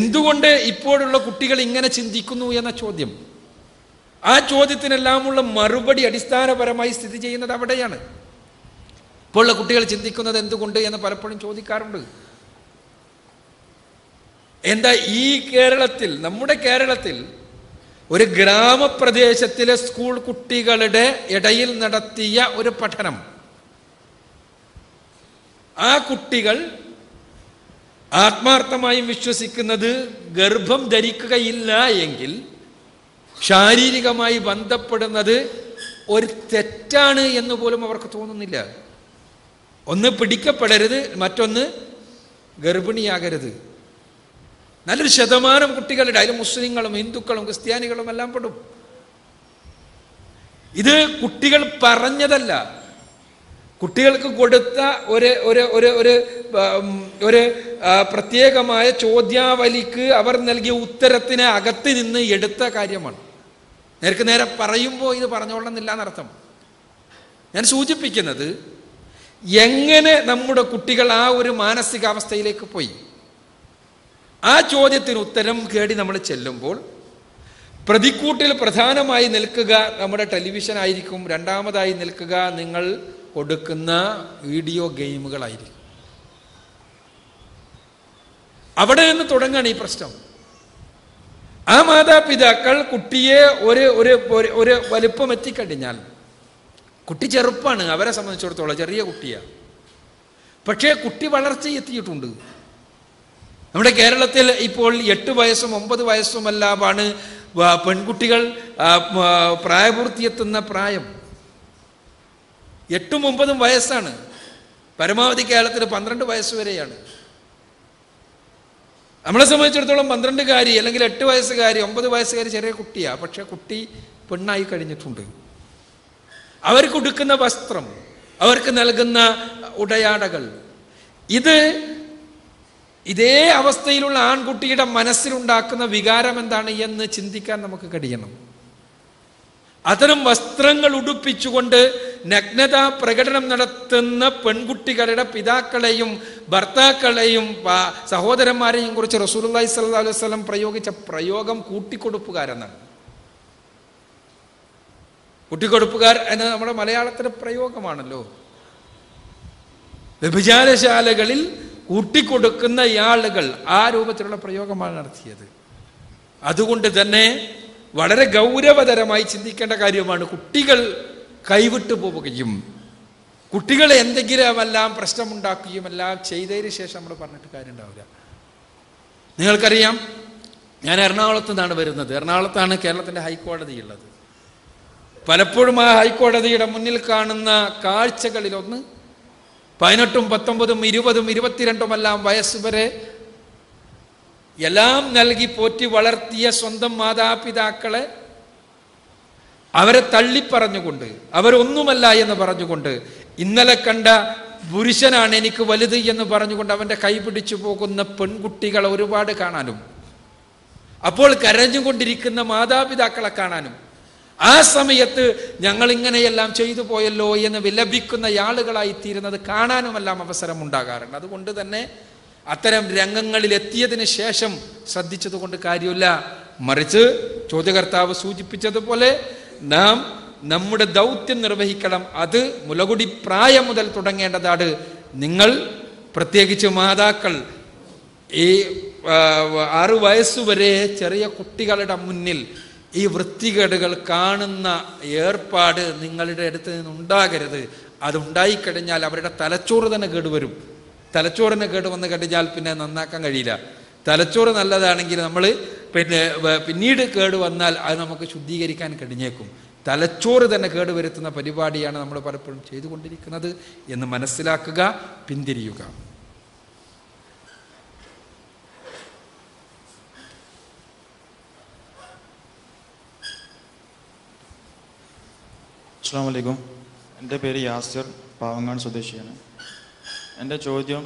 എന്തുകൊണ്ട് ഇപ്പോഴുള്ള കുട്ടികൾ ഇങ്ങനെ ചിന്തിക്കുന്നു എന്ന ചോദ്യം, ആ ചോദ്യത്തിനെല്ലാമുള്ള മറുപടി അടിസ്ഥാനപരമായി സ്ഥിതി ചെയ്യുന്നത് അവിടെയാണ്. ഇപ്പോഴുള്ള കുട്ടികൾ ചിന്തിക്കുന്നത് എന്തുകൊണ്ട് എന്ന് പലപ്പോഴും ചോദിക്കാറുണ്ട്. എന്താ ഈ കേരളത്തിൽ, നമ്മുടെ കേരളത്തിൽ ഒരു ഗ്രാമപ്രദേശത്തിലെ സ്കൂൾ കുട്ടികളുടെ ഇടയിൽ നടത്തിയ ഒരു പഠനം, ആ കുട്ടികൾ ആത്മാർത്ഥമായും വിശ്വസിക്കുന്നത് ഗർഭം ധരിക്കുകയില്ല എങ്കിൽ ശാരീരികമായി ബന്ധപ്പെടുന്നത് ഒരു തെറ്റാണ് എന്ന് പോലും അവർക്ക് തോന്നുന്നില്ല. ഒന്ന് പിടിക്കപ്പെടരുത്, മറ്റൊന്ന് ഗർഭിണിയാകരുത്. നല്ലൊരു ശതമാനം കുട്ടികളുടെ, അതിൽ മുസ്ലിങ്ങളും ഹിന്ദുക്കളും ക്രിസ്ത്യാനികളും എല്ലാം പെടും. ഇത് കുട്ടികൾ പറഞ്ഞതല്ല, കുട്ടികൾക്ക് കൊടുത്ത ഒരു പ്രത്യേകമായ ചോദ്യാവലിക്ക് അവർ നൽകിയ ഉത്തരത്തിന് അകത്ത് നിന്ന് എടുത്ത കാര്യമാണ്. നേർക്ക് നേരെ പറയുമ്പോൾ ഇത് പറഞ്ഞോളണമെന്നില്ല എന്നർത്ഥം. ഞാൻ സൂചിപ്പിക്കുന്നത് എങ്ങനെ നമ്മുടെ കുട്ടികൾ ആ ഒരു മാനസികാവസ്ഥയിലേക്ക് പോയി. ആ ചോദ്യത്തിന് ഉത്തരം തേടി നമ്മൾ ചെല്ലുമ്പോൾ പ്രതിക്കൂട്ടിൽ പ്രധാനമായി നിൽക്കുക നമ്മുടെ ടെലിവിഷൻ ആയിരിക്കും. രണ്ടാമതായി നിൽക്കുക നിങ്ങൾ കൊടുക്കുന്ന വീഡിയോ ഗെയിമുകളായിരിക്കും. അവിടെ നിന്ന് തുടങ്ങുകയാണ് ഈ പ്രശ്നം. ആ മാതാപിതാക്കൾ കുട്ടിയെ ഒരു വലിപ്പം എത്തിക്കഴിഞ്ഞാൽ, കുട്ടി ചെറുപ്പാണ്, അവരെ സംബന്ധിച്ചിടത്തോളം ചെറിയ കുട്ടിയാണ്, പക്ഷേ കുട്ടി വളർച്ച എത്തിയിട്ടുണ്ട്. നമ്മുടെ കേരളത്തിൽ ഇപ്പോൾ 8 വയസ്സും 9 വയസ്സുമെല്ലാമാണ് പെൺകുട്ടികൾ പ്രായപൂർത്തിയെത്തുന്ന പ്രായം. 8ഉം 9ഉം വയസ്സാണ്. പരമാവധി കേരളത്തിൽ 12 വയസ്സ് വരെയാണ്. നമ്മളെ സംബന്ധിച്ചിടത്തോളം 12കാരി അല്ലെങ്കിൽ 8 വയസ്സുകാരി 9 വയസ്സുകാരി ചെറിയ കുട്ടിയാണ്. പക്ഷെ കുട്ടി പെണ്ണായി കഴിഞ്ഞിട്ടുണ്ട്. അവർക്ക് ഉടുക്കുന്ന വസ്ത്രം, അവർക്ക് നൽകുന്ന ഉടയാടകൾ, ഇതേ അവസ്ഥയിലുള്ള ആൺകുട്ടിയുടെ മനസ്സിലുണ്ടാക്കുന്ന വികാരം എന്താണ് എന്ന് ചിന്തിക്കാൻ നമുക്ക് കഴിയണം. അത്തരം വസ്ത്രങ്ങൾ ഉടുപ്പിച്ചുകൊണ്ട് നഗ്നതാ പ്രകടനം നടത്തുന്ന പെൺകുട്ടികളുടെ പിതാക്കളെയും ഭർത്താക്കളെയും സഹോദരന്മാരെയും കുറിച്ച് റസൂലുള്ളാഹി സ്വല്ലല്ലാഹു അലൈഹി വസല്ലം പ്രയോഗിച്ച പ്രയോഗം കൂട്ടിക്കൊടുപ്പുകാരെന്നാണ്. കൂട്ടിക്കൊടുപ്പുകാർ എന്നത് നമ്മുടെ മലയാളത്തിലെ പ്രയോഗമാണല്ലോ. വ്യഭിചാരശാലകളിൽ കൂട്ടിക്കൊടുക്കുന്ന ആളുകൾ, ആ രൂപത്തിലുള്ള പ്രയോഗമാണ് നടത്തിയത്. അതുകൊണ്ട് തന്നെ വളരെ ഗൗരവതരമായി ചിന്തിക്കേണ്ട കാര്യമാണ്. കുട്ടികൾ കൈവിട്ടു പോവുകയും കുട്ടികൾ എന്തെങ്കിലുമെല്ലാം പ്രശ്നമുണ്ടാക്കുകയും എല്ലാം ചെയ്തതിന് ശേഷം നമ്മൾ പറഞ്ഞിട്ട് കാര്യം ഉണ്ടാവില്ല. നിങ്ങൾക്കറിയാം, ഞാൻ എറണാകുളത്ത് നിന്നാണ് വരുന്നത്. എറണാകുളത്താണ് കേരളത്തിൻ്റെ ഹൈക്കോടതി ഉള്ളത്. പലപ്പോഴും ആ ഹൈക്കോടതിയുടെ മുന്നിൽ കാണുന്ന കാഴ്ചകളിലൊന്ന് 18ഉം 19ഉം 20ഉം 22ഉമെല്ലാം വയസ്സ് വരെ എല്ലാം നൽകി പോറ്റി വളർത്തിയ സ്വന്തം മാതാപിതാക്കളെ അവരെ തള്ളിപ്പറഞ്ഞുകൊണ്ട്, അവരൊന്നുമല്ല എന്ന് പറഞ്ഞുകൊണ്ട്, ഇന്നലെ കണ്ട പുരുഷനാണ് എനിക്ക് വലുത് എന്ന് പറഞ്ഞുകൊണ്ട് അവൻ്റെ കൈ പിടിച്ചു പോകുന്ന പെൺകുട്ടികളെ ഒരുപാട് കാണാനും, അപ്പോൾ കരഞ്ഞുകൊണ്ടിരിക്കുന്ന മാതാപിതാക്കളെ കാണാനും, ആ സമയത്ത് ഞങ്ങൾ ഇങ്ങനെയെല്ലാം ചെയ്തു പോയല്ലോ എന്ന് വിലപിക്കുന്ന ആളുകളായിത്തീരുന്നത് കാണാനുമെല്ലാം അവസരം ഉണ്ടാകാറുണ്ട്. അതുകൊണ്ട് തന്നെ അത്തരം രംഗങ്ങളിൽ എത്തിയതിന് ശേഷം ശ്രദ്ധിച്ചത് കൊണ്ട് കാര്യമില്ല. മറിച്ച് ചോദ്യകർത്താവ് സൂചിപ്പിച്ചതുപോലെ നാം നമ്മുടെ ദൗത്യം നിർവഹിക്കണം. അത് മുലകുടി പ്രായം മുതൽ തുടങ്ങേണ്ടതാണ്. നിങ്ങൾ പ്രത്യേകിച്ച് മാതാക്കൾ ഈ 6 വയസ്സുവരെ ചെറിയ കുട്ടികളുടെ മുന്നിൽ ഈ വൃത്തികേടുകൾ കാണുന്ന ഏർപ്പാട് നിങ്ങളുടെ അടുത്ത് നിന്നുണ്ടാകരുത്. അതുണ്ടായിക്കഴിഞ്ഞാൽ അവരുടെ തലച്ചോറ് തന്നെ കേടുവരും. തലച്ചോറിന് കേട് വന്ന് കഴിഞ്ഞാൽ പിന്നെ നന്നാക്കാൻ കഴിയില്ല. തലച്ചോറ് നല്ലതാണെങ്കിൽ നമ്മൾ പിന്നീട് കേട് വന്നാൽ അത് നമുക്ക് ശുദ്ധീകരിക്കാൻ കഴിഞ്ഞേക്കും. തലച്ചോറ് തന്നെ കേടുവരുത്തുന്ന പരിപാടിയാണ് നമ്മൾ പലപ്പോഴും ചെയ്തുകൊണ്ടിരിക്കുന്നത് എന്ന് മനസ്സിലാക്കുക, പിന്തിരിയുക. അസ്സലാമു അലൈക്കും. എൻ്റെ പേര് യാസിർ, പാവങ്ങാട് സ്വദേശിയാണ്. എൻ്റെ ചോദ്യം,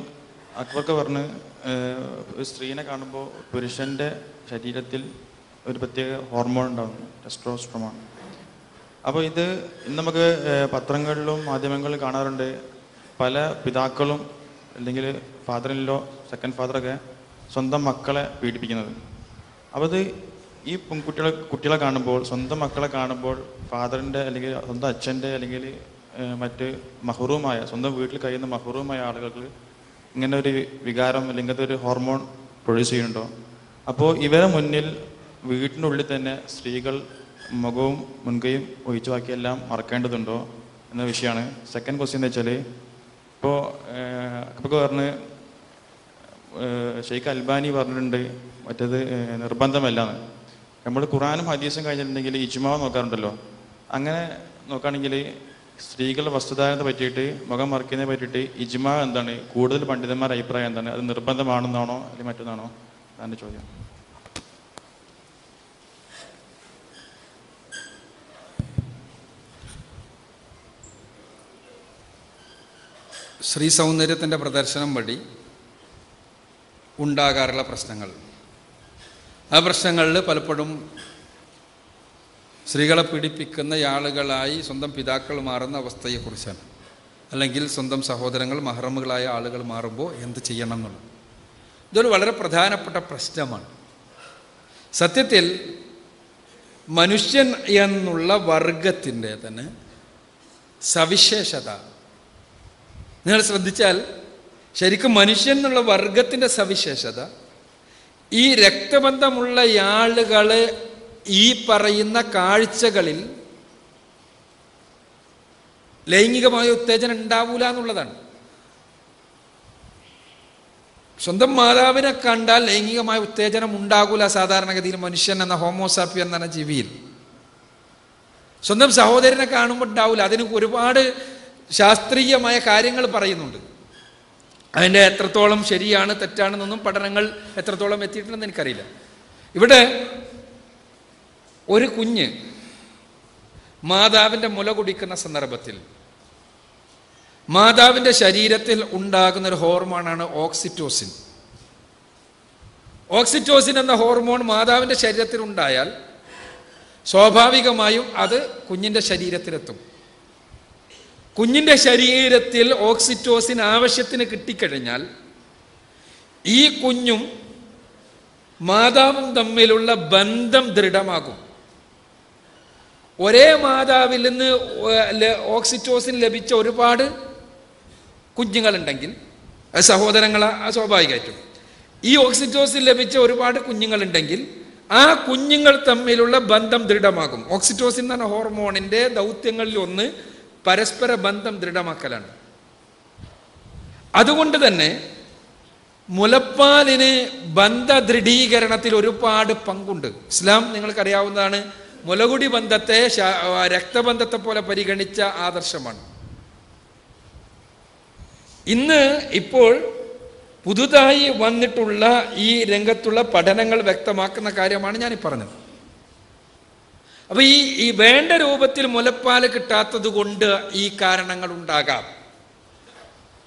അക്ബർക്ക് പറഞ്ഞ് ഒരു സ്ത്രീനെ കാണുമ്പോൾ പുരുഷൻ്റെ ശരീരത്തിൽ ഒരു പ്രത്യേക ഹോർമോൺ ഉണ്ടാകുന്നു, ടെസ്റ്റോസ്റ്ററോൺ. അപ്പോൾ ഇത് ഇന്ന് നമുക്ക് പത്രങ്ങളിലും മാധ്യമങ്ങളിലും കാണാറുണ്ട്. പല പിതാക്കളും അല്ലെങ്കിൽ ഫാദറിനിലോ സെക്കൻഡ് ഫാദറൊക്കെ സ്വന്തം മക്കളെ പീഡിപ്പിക്കുന്നത്. അപ്പോൾ ഇത് ഈ കുട്ടികളെ കാണുമ്പോൾ, സ്വന്തം മക്കളെ കാണുമ്പോൾ ഫാദറിൻ്റെ അല്ലെങ്കിൽ സ്വന്തം അച്ഛൻ്റെ അല്ലെങ്കിൽ മറ്റ് മഹ്റൂമായ, സ്വന്തം വീട്ടിൽ കഴിയുന്ന മഹ്റൂമായ ആളുകൾക്ക് ഇങ്ങനെ ഒരു വികാരം അല്ലെങ്കിൽ ഇങ്ങനത്തെ ഒരു ഹോർമോൺ പ്രൊഡ്യൂസ് ചെയ്യുന്നുണ്ടോ? അപ്പോൾ ഇവരെ മുന്നിൽ വീട്ടിനുള്ളിൽ തന്നെ സ്ത്രീകൾ മുഖവും മുൻകൈയും ഒഴിച്ചു ബാക്കിയെല്ലാം മറക്കേണ്ടതുണ്ടോ എന്ന വിഷയമാണ്. സെക്കൻഡ് ക്വസ്റ്റ്യൻ എന്ന് വെച്ചാൽ, ഇപ്പോൾ പറഞ്ഞ് ഷെയ്ഖ് അൽബാനി പറഞ്ഞിട്ടുണ്ട് മറ്റേത് നിർബന്ധമല്ലാന്ന്. നമ്മൾ ഖുർആനും ഹദീസും കഴിഞ്ഞിട്ടുണ്ടെങ്കിൽ ഇജ്മാ നോക്കാറുണ്ടല്ലോ. അങ്ങനെ നോക്കുകയാണെങ്കിൽ സ്ത്രീകളുടെ വസ്ത്രധാരണത്തെ പറ്റിയിട്ട്, മുഖം മറക്കുന്നതിനെ പറ്റിയിട്ട് ഇജ്മാ എന്താണ്, കൂടുതൽ പണ്ഡിതന്മാരുടെ അഭിപ്രായം എന്താണ്? അത് നിർബന്ധമാണെന്നാണോ അല്ലെങ്കിൽ മറ്റൊന്നാണോ? അതാണ് ചോദ്യം. സ്ത്രീ സൗന്ദര്യത്തിൻ്റെ പ്രദർശനം വഴി ഉണ്ടാകാറുള്ള പ്രശ്നങ്ങൾ, ആ പ്രശ്നങ്ങളിൽ പലപ്പോഴും സ്ത്രീകളെ പീഡിപ്പിക്കുന്ന ആളുകളായി സ്വന്തം പിതാക്കൾ മാറുന്ന അവസ്ഥയെക്കുറിച്ചാണ്. അല്ലെങ്കിൽ സ്വന്തം സഹോദരങ്ങൾ മഹ്റമുകളായ ആളുകൾ മാറുമ്പോൾ എന്ത് ചെയ്യണം എന്നുള്ളത് ഇതൊരു വളരെ പ്രധാനപ്പെട്ട പ്രശ്നമാണ്. സത്യത്തിൽ മനുഷ്യൻ എന്നുള്ള വർഗത്തിൻ്റെ തന്നെ സവിശേഷത നിങ്ങൾ ശ്രദ്ധിച്ചാൽ, ശരിക്കും മനുഷ്യൻ എന്നുള്ള വർഗത്തിൻ്റെ സവിശേഷത ഈ രക്തബന്ധമുള്ള ആളുകൾ ഈ പറയുന്ന കാഴ്ചകളിൽ ലൈംഗികമായ ഉത്തേജനം ഉണ്ടാവൂല എന്നുള്ളതാണ്. സ്വന്തം മാതാവിനെ കണ്ടാൽ ലൈംഗികമായ ഉത്തേജനം ഉണ്ടാകൂല സാധാരണഗതിയിൽ മനുഷ്യൻ എന്ന ഹോമോസാപ്പിയൻ എന്ന ജീവിയിൽ. സ്വന്തം സഹോദരനെ കാണുമ്പോൾ ഉണ്ടാവില്ല. അതിന് ഒരുപാട് ശാസ്ത്രീയമായ കാര്യങ്ങൾ പറയുന്നുണ്ട്. അതിൻ്റെ എത്രത്തോളം ശരിയാണ് തെറ്റാണെന്നൊന്നും പഠനങ്ങൾ എത്രത്തോളം എത്തിയിട്ടുണ്ടെന്ന് എനിക്കറിയില്ല. ഇവിടെ ഒരു കുഞ്ഞ് മാതാവിൻ്റെ മുല കുടിക്കുന്ന സന്ദർഭത്തിൽ മാതാവിൻ്റെ ശരീരത്തിൽ ഉണ്ടാകുന്ന ഒരു ഹോർമോണാണ് ഓക്സിറ്റോസിൻ. ഓക്സിറ്റോസിൻ എന്ന ഹോർമോൺ മാതാവിൻ്റെ ശരീരത്തിൽ ഉണ്ടായാൽ സ്വാഭാവികമായും അത് കുഞ്ഞിൻ്റെ ശരീരത്തിലെത്തും. കുഞ്ഞിൻ്റെ ശരീരത്തിൽ ഓക്സിറ്റോസിൻ ആവശ്യത്തിന് കിട്ടിക്കഴിഞ്ഞാൽ ഈ കുഞ്ഞും മാതാവും തമ്മിലുള്ള ബന്ധം ദൃഢമാകും. ഒരേ മാതാവിൽ നിന്ന് ഓക്സിറ്റോസിൻ ലഭിച്ച ഒരുപാട് കുഞ്ഞുങ്ങളുണ്ടെങ്കിൽ, സഹോദരങ്ങൾ സ്വാഭാവികമായിട്ടും ഈ ഓക്സിറ്റോസിൻ ലഭിച്ച ഒരുപാട് കുഞ്ഞുങ്ങളുണ്ടെങ്കിൽ ആ കുഞ്ഞുങ്ങൾ തമ്മിലുള്ള ബന്ധം ദൃഢമാകും. ഓക്സിറ്റോസിൻ എന്ന ഹോർമോണിൻ്റെ ദൗത്യങ്ങളിൽ ഒന്ന് പരസ്പര ബന്ധം ദൃഢമാക്കലാണ്. അതുകൊണ്ട് തന്നെ മുലപ്പാലിന് ബന്ധ ദൃഢീകരണത്തിൽ ഒരുപാട് പങ്കുണ്ട്. ഇസ്ലാം നിങ്ങൾക്കറിയാവുന്നതാണ്, മുലകുടി ബന്ധത്തെ രക്തബന്ധത്തെ പോലെ പരിഗണിച്ച ആദർശമാണ്. ഇന്ന് ഇപ്പോൾ പുതുതായി വന്നിട്ടുള്ള ഈ രംഗത്തുള്ള പഠനങ്ങൾ വ്യക്തമാക്കുന്ന കാര്യമാണ് ഞാൻ ഈ പറഞ്ഞത്. അപ്പൊ ഈ വേണ്ട രൂപത്തിൽ മുലപ്പാൽ കിട്ടാത്തത് കൊണ്ട് ഈ കാരണങ്ങൾ ഉണ്ടാകാം.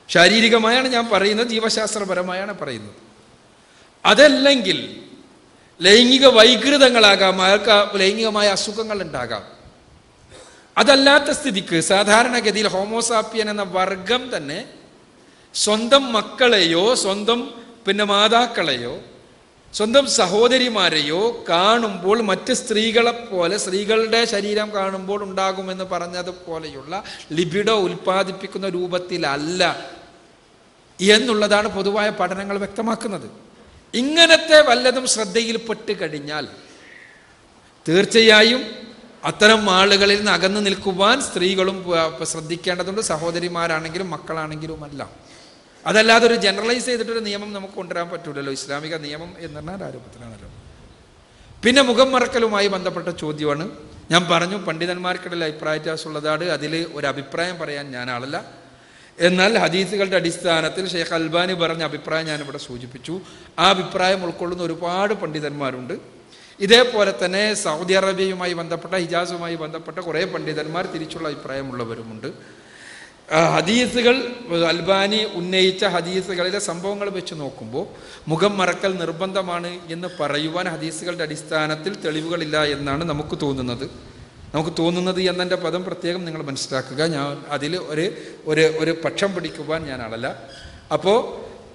ശാരീരികമായാണ് ഞാൻ പറയുന്നത്, ജീവശാസ്ത്രപരമായാണ് പറയുന്നത്. അതല്ലെങ്കിൽ ലൈംഗിക വൈകൃതങ്ങളാകാം, അയാൾക്ക് ലൈംഗികമായ അസുഖങ്ങൾ ഉണ്ടാകാം. അതല്ലാത്ത സ്ഥിതിക്ക് സാധാരണഗതിയിൽ ഹോമോസാപ്പിയൻ എന്ന വർഗം തന്നെ സ്വന്തം മക്കളെയോ സ്വന്തം മാതാക്കളെയോ സ്വന്തം സഹോദരിമാരെയോ കാണുമ്പോൾ മറ്റ് സ്ത്രീകളെപ്പോലെ, സ്ത്രീകളുടെ ശരീരം കാണുമ്പോൾ ഉണ്ടാകുമെന്ന് പറഞ്ഞതുപോലെയുള്ള ലിബിഡോ ഉൽപ്പാദിപ്പിക്കുന്ന രൂപത്തിലല്ല എന്നുള്ളതാണ് പൊതുവായ പഠനങ്ങൾ വ്യക്തമാക്കുന്നത്. ഇങ്ങനത്തെ വല്ലതും ശ്രദ്ധയിൽപ്പെട്ട് കഴിഞ്ഞാൽ തീർച്ചയായും അത്തരം ആളുകളിൽ നിന്ന് അകന്നു നിൽക്കുവാൻ സ്ത്രീകളും ശ്രദ്ധിക്കേണ്ടതുണ്ട്, സഹോദരിമാരാണെങ്കിലും മക്കളാണെങ്കിലുമല്ല. അതല്ലാതെ ഒരു ജനറലൈസ് ചെയ്തിട്ടൊരു നിയമം നമുക്ക് കൊണ്ടുവരാൻ പറ്റൂലല്ലോ. ഇസ്ലാമിക നിയമം എന്ന് പറഞ്ഞാൽ ആരോപണത്തിലാണല്ലോ. പിന്നെ മുഖം മറക്കലുമായി ബന്ധപ്പെട്ട ചോദ്യമാണ്. ഞാൻ പറഞ്ഞു, പണ്ഡിതന്മാർക്കിടയിൽ അഭിപ്രായ വ്യത്യാസമുള്ളതാണ്. അതിൽ ഒരു അഭിപ്രായം പറയാൻ ഞാൻ ആളല്ല. എന്നാൽ ഹദീസുകളുടെ അടിസ്ഥാനത്തിൽ ഷെയ്ഖ് അൽബാനി പറഞ്ഞ അഭിപ്രായം ഞാനിവിടെ സൂചിപ്പിച്ചു. ആ അഭിപ്രായം ഉൾക്കൊള്ളുന്ന ഒരുപാട് പണ്ഡിതന്മാരുണ്ട്. ഇതേപോലെ തന്നെ സൗദി അറേബ്യയുമായി ബന്ധപ്പെട്ട, ഹിജാസുമായി ബന്ധപ്പെട്ട കുറേ പണ്ഡിതന്മാർ തിരിച്ചുള്ള അഭിപ്രായമുള്ളവരുമുണ്ട്. ഹദീസുകൾ, അൽബാനി ഉന്നയിച്ച ഹദീസുകളിലെ സംഭവങ്ങൾ വെച്ച് നോക്കുമ്പോൾ മുഖം മറക്കൽ നിർബന്ധമാണ് എന്ന് പറയുവാൻ ഹദീസുകളുടെ അടിസ്ഥാനത്തിൽ തെളിവുകളില്ല എന്നാണ് നമുക്ക് തോന്നുന്നത് എന്നതിൻ്റെ പദം പ്രത്യേകം നിങ്ങൾ മനസ്സിലാക്കുക. ഞാൻ അതിൽ ഒരു പക്ഷം പിടിക്കുവാൻ ഞാൻ ആളല്ല. അപ്പോൾ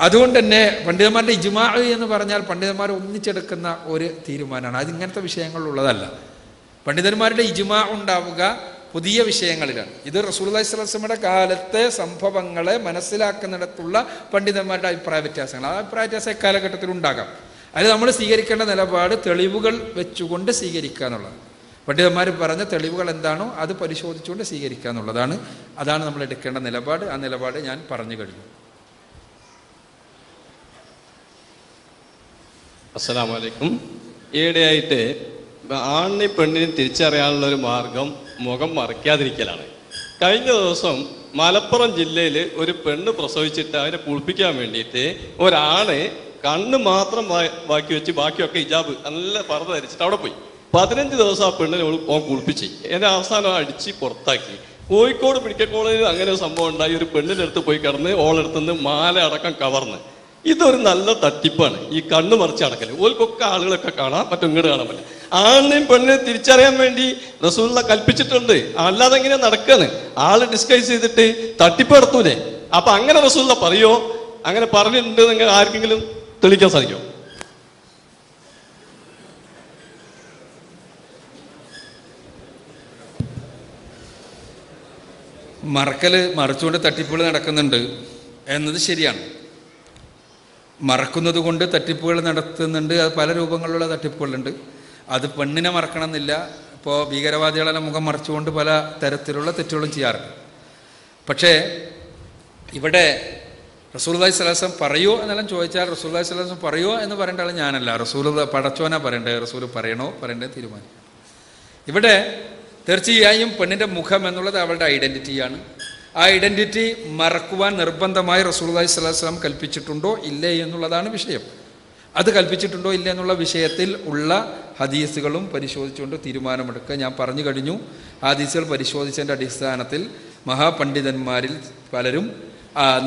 അതുകൊണ്ട് തന്നെ പണ്ഡിതന്മാരുടെ ഇജ്മാ എന്ന് പറഞ്ഞാൽ പണ്ഡിതന്മാർ ഒന്നിച്ചെടുക്കുന്ന ഒരു തീരുമാനമാണ്. അതിങ്ങനത്തെ വിഷയങ്ങളുള്ളതല്ല. പണ്ഡിതന്മാരുടെ ഇജ്മാ ഉണ്ടാവുക പുതിയ വിഷയങ്ങളിലാണ്. ഇത് റസൂലുള്ളാഹി സ്വല്ലല്ലാഹു അലൈഹി വസല്ലമയുടെ കാലത്തെ സംഭവങ്ങളെ മനസ്സിലാക്കുന്നിടത്തുള്ള പണ്ഡിതന്മാരുടെ അഭിപ്രായ വ്യത്യാസങ്ങൾ, ആ അഭിപ്രായ വ്യത്യാസം എക്കാലഘട്ടത്തിൽ ഉണ്ടാകാം. അതിൽ നമ്മൾ സ്വീകരിക്കേണ്ട നിലപാട് തെളിവുകൾ വെച്ചുകൊണ്ട് സ്വീകരിക്കുക എന്നുള്ളതാണ്. പണ്ഡിതന്മാർ പറഞ്ഞ തെളിവുകൾ എന്താണോ അത് പരിശോധിച്ചുകൊണ്ട് സ്വീകരിക്കുക എന്നുള്ളതാണ്. അതാണ് നമ്മൾ എടുക്കേണ്ട നിലപാട്. ആ നിലപാട് ഞാൻ പറഞ്ഞു കഴിഞ്ഞു. അസ്സലാമു അലൈക്കും. ഈയിടെയായിട്ട് ആണിനെയും പെണ്ണിനെയും തിരിച്ചറിയാനുള്ള ഒരു മാർഗം മുഖം മറയ്ക്കാതിരിക്കലാണ്. കഴിഞ്ഞ ദിവസം മലപ്പുറം ജില്ലയിൽ ഒരു പെണ്ണ് പ്രസവിച്ചിട്ട് അതിനെ കുളിപ്പിക്കാൻ വേണ്ടിയിട്ട് ഒരാണ് കണ്ണ് മാത്രം ബാക്കി വെച്ച് ബാക്കിയൊക്കെ ഹിജാബ് നല്ല പർദ്ദ ധരിച്ചിട്ട് അവിടെ പോയി. 15 ദിവസം ആ പെണ്ണിനെ ഓൻ കുളിപ്പിച്ച് എന്നെ അവസാനം അടിച്ച് പുറത്താക്കി. കോഴിക്കോട് മെഡിക്കൽ കോളേജിൽ അങ്ങനെ ഒരു സംഭവം ഉണ്ടായി. ഒരു പെണ്ണിൻ്റെ അടുത്ത് പോയി കിടന്ന് ഓളെടുത്തുനിന്ന് മാല അടക്കം കവർന്ന്. ഇതൊരു നല്ല തട്ടിപ്പാണ്, ഈ കണ്ണ് മറിച്ച് അടക്കല്. ഓൽക്കൊക്കെ ആളുകളൊക്കെ കാണാം, ഇങ്ങോട്ട് കാണാൻ പറ്റില്ല. ആണിനെയും പെണ്ണിനെയും തിരിച്ചറിയാൻ വേണ്ടി റസൂലുള്ള കൽപ്പിച്ചിട്ടുണ്ട്. അല്ലാതെ എങ്ങനെ നടക്കാണ്? ആള് ഡിസ്കൈസ് ചെയ്തിട്ട് തട്ടിപ്പ് നടത്തൂലേ? അപ്പൊ അങ്ങനെ റസൂലുള്ള പറയോ? അങ്ങനെ പറഞ്ഞിട്ടുണ്ട് നിങ്ങൾ ആർക്കെങ്കിലും തെളിയിക്കാൻ സാധിക്കുമോ? മറച്ചുകൊണ്ട് തട്ടിപ്പുകൾ നടക്കുന്നുണ്ട് എന്നത് ശരിയാണ്. മറക്കുന്നത് കൊണ്ട് തട്ടിപ്പുകൾ നടത്തുന്നുണ്ട്. അത് പല രൂപങ്ങളിലുള്ള തട്ടിപ്പുകളുണ്ട്. അത് പെണ്ണിനെ മറക്കണം എന്നില്ല. ഇപ്പോൾ ഭീകരവാദികളെല്ലാം മുഖം മറച്ചുകൊണ്ട് പല തരത്തിലുള്ള തെറ്റുകളും ചെയ്യാറുണ്ട്. പക്ഷേ ഇവിടെ റസൂലുള്ളാഹി സ്വല്ലല്ലാഹു അലൈഹി വസല്ലം പറയോ എന്നെല്ലാം ചോദിച്ചാൽ റസൂലുള്ളാഹി സ്വല്ലല്ലാഹു അലൈഹി വസല്ലം പറയോ എന്ന് പറയേണ്ട ആൾ ഞാനല്ല. റസൂൽ പടച്ചോനാ പറയേണ്ടത്. റസൂൽ പറയണോ പറയേണ്ടത് തീരുമാനിക്കും. ഇവിടെ തീർച്ചയായും പെണ്ണിൻ്റെ മുഖം എന്നുള്ളത് അവളുടെ ഐഡൻറ്റിറ്റിയാണ്. ആ ഐഡൻറ്റിറ്റി മറക്കുവാൻ നിർബന്ധമായി റസൂലുള്ളാഹി സ്വല്ലല്ലാഹു അലൈഹി വസല്ലം കൽപ്പിച്ചിട്ടുണ്ടോ ഇല്ലേ എന്നുള്ളതാണ് വിഷയം. അത് കൽപ്പിച്ചിട്ടുണ്ടോ ഇല്ല എന്നുള്ള വിഷയത്തിൽ ഉള്ള ഹദീസുകളും പരിശോധിച്ചുകൊണ്ട് തീരുമാനമെടുക്കുക. ഞാൻ പറഞ്ഞു കഴിഞ്ഞു, ഹദീസുകൾ പരിശോധിച്ചതിൻ്റെ അടിസ്ഥാനത്തിൽ മഹാപണ്ഡിതന്മാരിൽ പലരും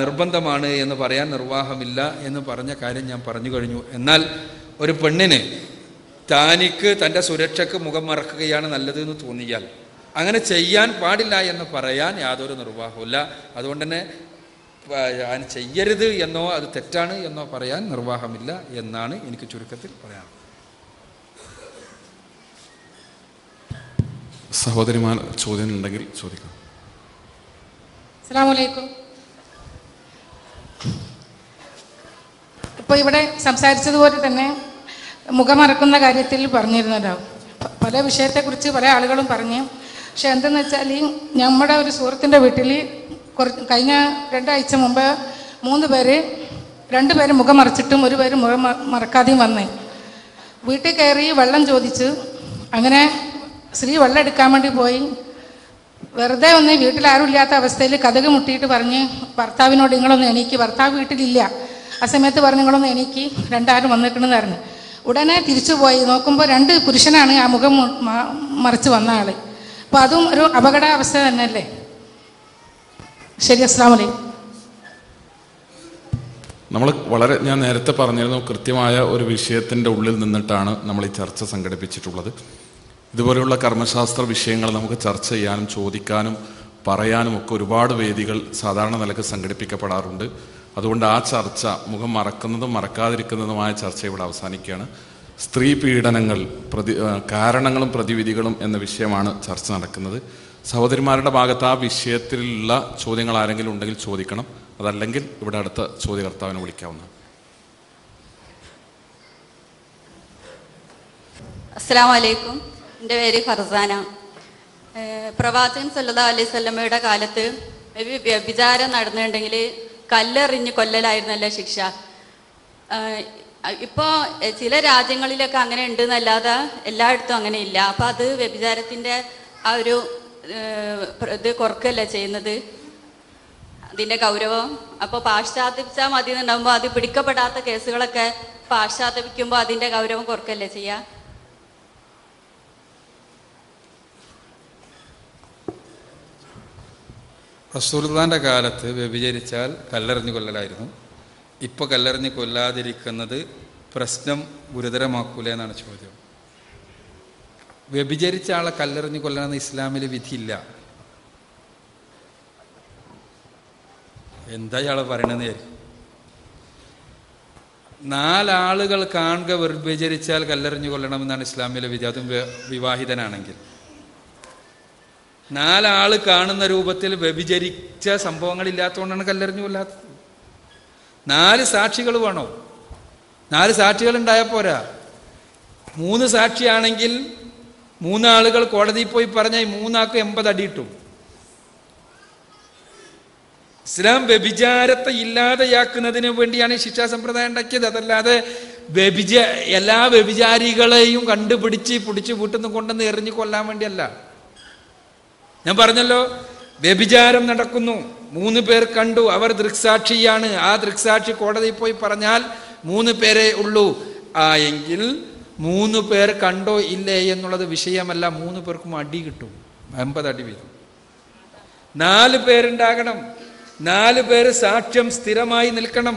നിർബന്ധമാണ് എന്ന് പറയാൻ നിർവാഹമില്ല എന്ന് പറഞ്ഞ കാര്യം ഞാൻ പറഞ്ഞു കഴിഞ്ഞു. എന്നാൽ ഒരു പെണ്ണിന് താനിക്ക് തൻ്റെ സുരക്ഷയ്ക്ക് മുഖം മറക്കുകയാണ് നല്ലതെന്ന് തോന്നിയാൽ അങ്ങനെ ചെയ്യാൻ പാടില്ല എന്ന് പറയാൻ യാതൊരു നിർവാഹമില്ല. അതുകൊണ്ട് തന്നെ ഞാൻ ചെയ്യരുത് എന്നോ അത് തെറ്റാണ് എന്നോ പറയാൻ നിർവാഹമില്ല എന്നാണ് എനിക്ക് ചുരുക്കത്തിൽ പറയാൻ. സഹോദരിമാർ ചോദ്യം ഉണ്ടെങ്കിൽ ചോദിക്കാം. അസ്സലാമു അലൈക്കും. ഇപ്പോൾ ഇവിടെ സംസാരിച്ചതുപോലെ തന്നെ മുഖമറക്കുന്ന കാര്യത്തിൽ പറഞ്ഞിരുന്നല്ലോ, പല വിഷയത്തെക്കുറിച്ച് പല ആളുകളും പറഞ്ഞു. പക്ഷെ എന്തെന്ന് വെച്ചാൽ നമ്മുടെ ഒരു സുഹൃത്തിൻ്റെ വീട്ടിൽ കഴിഞ്ഞ 2 ആഴ്ച മുമ്പ് 3 പേര് 2 പേര് മുഖം മറച്ചിട്ടും 1 പേര് മുഖം മറക്കാതെയും വന്നേ. വീട്ടിൽ കയറി വെള്ളം ചോദിച്ചു. അങ്ങനെ സ്ത്രീ വെള്ളം എടുക്കാൻ വേണ്ടി പോയി. വെറുതെ ഒന്ന് വീട്ടിലാരും ഇല്ലാത്ത അവസ്ഥയിൽ കതക് മുട്ടിയിട്ട് പറഞ്ഞ് ഭർത്താവിനോട് നിങ്ങളൊന്ന് എണീക്ക്, ഭർത്താവ് വീട്ടിലില്ല. ആ സമയത്ത് പറഞ്ഞ് നിങ്ങളൊന്ന് എണീക്ക്, 2 ആരും വന്നിക്കണമെന്ന് പറഞ്ഞു. ഉടനെ തിരിച്ചു പോയി നോക്കുമ്പോൾ 2 പുരുഷനാണ് ആ മുഖം മറച്ച് വന്ന ആള്. അപ്പോൾ അതും ഒരു അപകടാവസ്ഥ തന്നെയല്ലേ? ശരി, അസ്സലാമു അലൈക്കും. ഞാൻ നേരത്തെ പറഞ്ഞിരുന്നു, കൃത്യമായ ഒരു വിഷയത്തിൻ്റെ ഉള്ളിൽ നിന്നിട്ടാണ് നമ്മൾ ഈ ചർച്ച സംഘടിപ്പിച്ചിട്ടുള്ളത്. ഇതുപോലെയുള്ള കർമ്മശാസ്ത്ര വിഷയങ്ങൾ നമുക്ക് ചർച്ച ചെയ്യാനും ചോദിക്കാനും പറയാനും ഒക്കെ ഒരുപാട് വേദികൾ സാധാരണ നിലക്ക് സംഘടിപ്പിക്കപ്പെടാറുണ്ട്. അതുകൊണ്ട് ആ ചർച്ച, മുഖം മറക്കുന്നതും മറക്കാതിരിക്കുന്നതുമായ ചർച്ച ഇവിടെ അവസാനിക്കുകയാണ്. സ്ത്രീ പീഡനങ്ങൾ കാരണങ്ങളും പ്രതിവിധികളും എന്ന വിഷയമാണ് ചർച്ച നടക്കുന്നത്. സഹോദരിമാരുടെ ഭാഗത്ത് ആ വിഷയത്തിലുള്ള ചോദ്യങ്ങൾ ആരെങ്കിലും ഉണ്ടെങ്കിൽ ചോദിക്കണം. അതല്ലെങ്കിൽ ഇവിടെ അടുത്ത ചോദ്യകർത്താവിനെ വിളിക്കാവുന്നതാണ്. അസ്സലാമു അലൈക്കും. എൻ്റെ പേര് ഫർസാന. പ്രവാചകൻ സല്ലല്ലാഹു അലൈഹി വസല്ലമയുടെ കാലത്ത് വ്യഭിചാരം നടന്നിട്ടുണ്ടെങ്കിൽ കല്ലെറിഞ്ഞ് കൊല്ലലായിരുന്നല്ലോ ശിക്ഷ. ഇപ്പോൾ ചില രാജ്യങ്ങളിലൊക്കെ അങ്ങനെ ഉണ്ടെന്നല്ലാതെ എല്ലായിടത്തും അങ്ങനെ ഇല്ല. അപ്പം അത് വ്യഭിചാരത്തിൻ്റെ ആ ഒരു ഇത് കുറക്കല്ല ചെയ്യുന്നത്, അതിൻ്റെ ഗൗരവം. അപ്പോൾ പാശ്ചാത്യപിച്ചാൽ മതി എന്നുണ്ടാകുമ്പോൾ അത് പിടിക്കപ്പെടാത്ത കേസുകളൊക്കെ പാശ്ചാത്യപിക്കുമ്പോൾ അതിൻ്റെ ഗൗരവം കുറക്കല്ലേ ചെയ്യുക? റസൂലുള്ളാഹിന്റെ കാലത്ത് വ്യഭിചരിച്ചാൽ കല്ലെറിഞ്ഞു കൊല്ലലായിരുന്നു. ഇപ്പോൾ കല്ലെറിഞ്ഞ് കൊല്ലാതിരിക്കുന്നത് പ്രശ്നം ഗുരുതരമാക്കൂലേ എന്നാണ് ചോദ്യം. വ്യഭിചരിച്ച ആളെ കല്ലെറിഞ്ഞു കൊല്ലണമെന്ന് ഇസ്ലാമിൽ വിധിയില്ല. എന്താ ഇയാളെ പറയണെന്ന് വിചാരിക്കും. 4 ആളുകൾ കാണുക വ്യഭിചരിച്ചാൽ കല്ലെറിഞ്ഞു കൊല്ലണമെന്നാണ് ഇസ്ലാമിലെ വിധി, അതും വിവാഹിതനാണെങ്കിൽ. 4 ആള് കാണുന്ന രൂപത്തിൽ വ്യഭിചരിച്ച സംഭവങ്ങളില്ലാത്തതുകൊണ്ടാണ് കല്ലെറിഞ്ഞു കൊല്ലാത്തത്. 4 സാക്ഷികൾ വേണോ? 4 സാക്ഷികൾ ഉണ്ടായാൽ പോരാ. 3 സാക്ഷിയാണെങ്കിൽ 3 ആളുകൾ കോടതിയിൽ പോയി പറഞ്ഞാൽ 3 ആൾക്ക് 80 അടി കിട്ടും. ഇസ്ലാം വ്യഭിചാരത്തെ ഇല്ലാതെയാക്കുന്നതിന് വേണ്ടിയാണ് ഈ ശിക്ഷാ സമ്പ്രദായം ഉണ്ടാക്കിയത്. അതല്ലാതെ എല്ലാ വ്യഭിചാരികളെയും കണ്ടുപിടിച്ച് പിടിച്ച് വീട്ടിൽ നിന്ന് കൊണ്ടുവന്ന് എറിഞ്ഞു കൊല്ലാൻ വേണ്ടിയല്ല. ഞാൻ പറഞ്ഞല്ലോ, വ്യഭിചാരം നടക്കുന്നു, 3 പേർ കണ്ടു, അവർ ദൃക്സാക്ഷിയാണ്. ആ ദൃക്സാക്ഷി കോടതിയിൽ പോയി പറഞ്ഞാൽ 3 പേരേ ഉള്ളൂ. എങ്കിൽ 3 പേർ കണ്ടോ ഇല്ലേ എന്നുള്ളത് വിഷയമല്ല. 3 പേർക്കും അടി കിട്ടും, 80 അടി വീതം. 4 പേരുണ്ടാകണം. 4 പേര് സാക്ഷ്യം സ്ഥിരമായി നിൽക്കണം.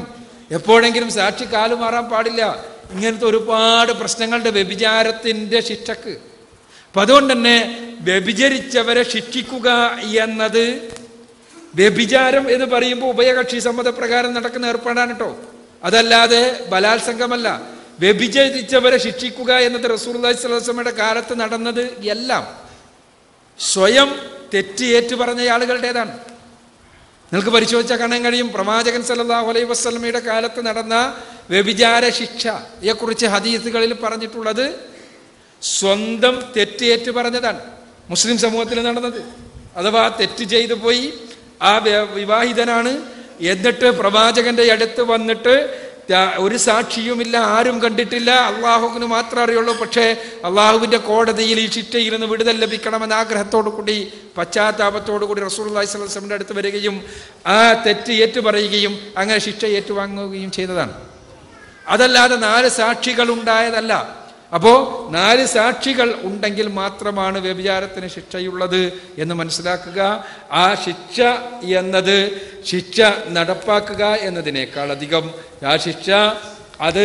എപ്പോഴെങ്കിലും സാക്ഷി കാലുമാറാൻ പാടില്ല. ഇങ്ങനത്തെ ഒരുപാട് പ്രശ്നങ്ങളുടെ വ്യഭിചാരത്തിന്റെ ശിക്ഷക്ക്. അപ്പൊ അതുകൊണ്ട് തന്നെ വ്യഭിചരിച്ചവരെ ശിക്ഷിക്കുക എന്നത്, വ്യഭിചാരം എന്ന് പറയുമ്പോൾ ഉഭയകക്ഷി സമ്മതപ്രകാരം നടക്കുന്ന ഏർപ്പാടാണ് കേട്ടോ, അതല്ലാതെ ബലാത്സംഗമല്ല. വ്യഭിചരിച്ചവരെ ശിക്ഷിക്കുക എന്നത് റസൂലുള്ളാഹി സ്വല്ലല്ലാഹു അലൈഹി വസല്ലമയുടെ കാലത്ത് നടന്നത് എല്ലാം സ്വയം തെറ്റ് ഏറ്റു പറഞ്ഞ ആളുകളുടേതാണ്. നിങ്ങൾക്ക് പരിശോധിച്ചാൽ കാണാൻ കഴിയും, പ്രവാചകൻ സല്ലല്ലാഹു അലൈഹി വസല്ലമയുടെ കാലത്ത് നടന്ന വ്യഭിചാര ശിക്ഷയെക്കുറിച്ച് ഹദീസുകളിൽ പറഞ്ഞിട്ടുള്ളത് സ്വന്തം തെറ്റ് ഏറ്റു പറഞ്ഞതാണ്. മുസ്ലിം സമൂഹത്തിൽ നടന്നത്, അഥവാ തെറ്റ് ചെയ്തു പോയി, ആ വിവാഹിതനാണ് എന്നിട്ട് പ്രവാചകന്റെ അടുത്ത് വന്നിട്ട് ഒരു സാക്ഷിയുമില്ല, ആരും കണ്ടിട്ടില്ല, അള്ളാഹുവിന് മാത്രമേ അറിയുള്ളൂ. പക്ഷേ അള്ളാഹുവിന്റെ കോടതിയിൽ ഈ ശിക്ഷയിൽ നിന്ന് വിടുതൽ ലഭിക്കണമെന്ന ആഗ്രഹത്തോടു കൂടി പശ്ചാത്താപത്തോടു കൂടി റസൂലുള്ളാഹി സ്വല്ലല്ലാഹു അലൈഹി വസല്ലമയുടെ അടുത്ത് വരികയും ആ തെറ്റ് ഏറ്റുപറയുകയും അങ്ങനെ ശിക്ഷ ഏറ്റുവാങ്ങുകയും ചെയ്തതാണ്. അതല്ലാതെ 4 സാക്ഷികൾ ഉണ്ടായതല്ല. അപ്പോ 4 സാക്ഷികൾ ഉണ്ടെങ്കിൽ മാത്രമാണ് വ്യഭിചാരത്തിന് ശിക്ഷയുള്ളത് എന്ന് മനസ്സിലാക്കുക. ആ ശിക്ഷ എന്നത് ശിക്ഷ നടപ്പാക്കുക എന്നതിനേക്കാൾ അധികം ആ ശിക്ഷ അത്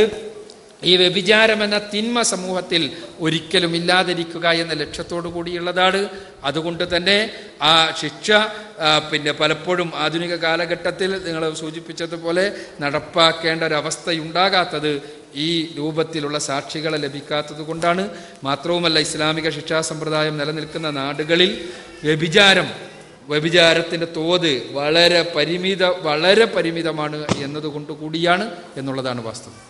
ഈ വ്യഭിചാരം എന്ന തിന്മ സമൂഹത്തിൽ ഒരിക്കലും ഇല്ലാതിരിക്കുക എന്ന ലക്ഷ്യത്തോടു കൂടിയുള്ളതാണ്. അതുകൊണ്ട് തന്നെ ആ ശിക്ഷ പലപ്പോഴും ആധുനിക കാലഘട്ടത്തിൽ നിങ്ങൾ സൂചിപ്പിച്ചതുപോലെ നടപ്പാക്കേണ്ട ഒരവസ്ഥയുണ്ടാകാത്തത് ഈ രൂപത്തിലുള്ള സാക്ഷികളെ ലഭിക്കാത്തത് കൊണ്ടാണ്. മാത്രവുമല്ല, ഇസ്ലാമിക ശിക്ഷാ സമ്പ്രദായം നിലനിൽക്കുന്ന നാടുകളിൽ വ്യഭിചാരത്തിൻ്റെ തോത് വളരെ പരിമിതമാണ് എന്നതുകൊണ്ട് കൂടിയാണ് എന്നുള്ളതാണ് വാസ്തവം.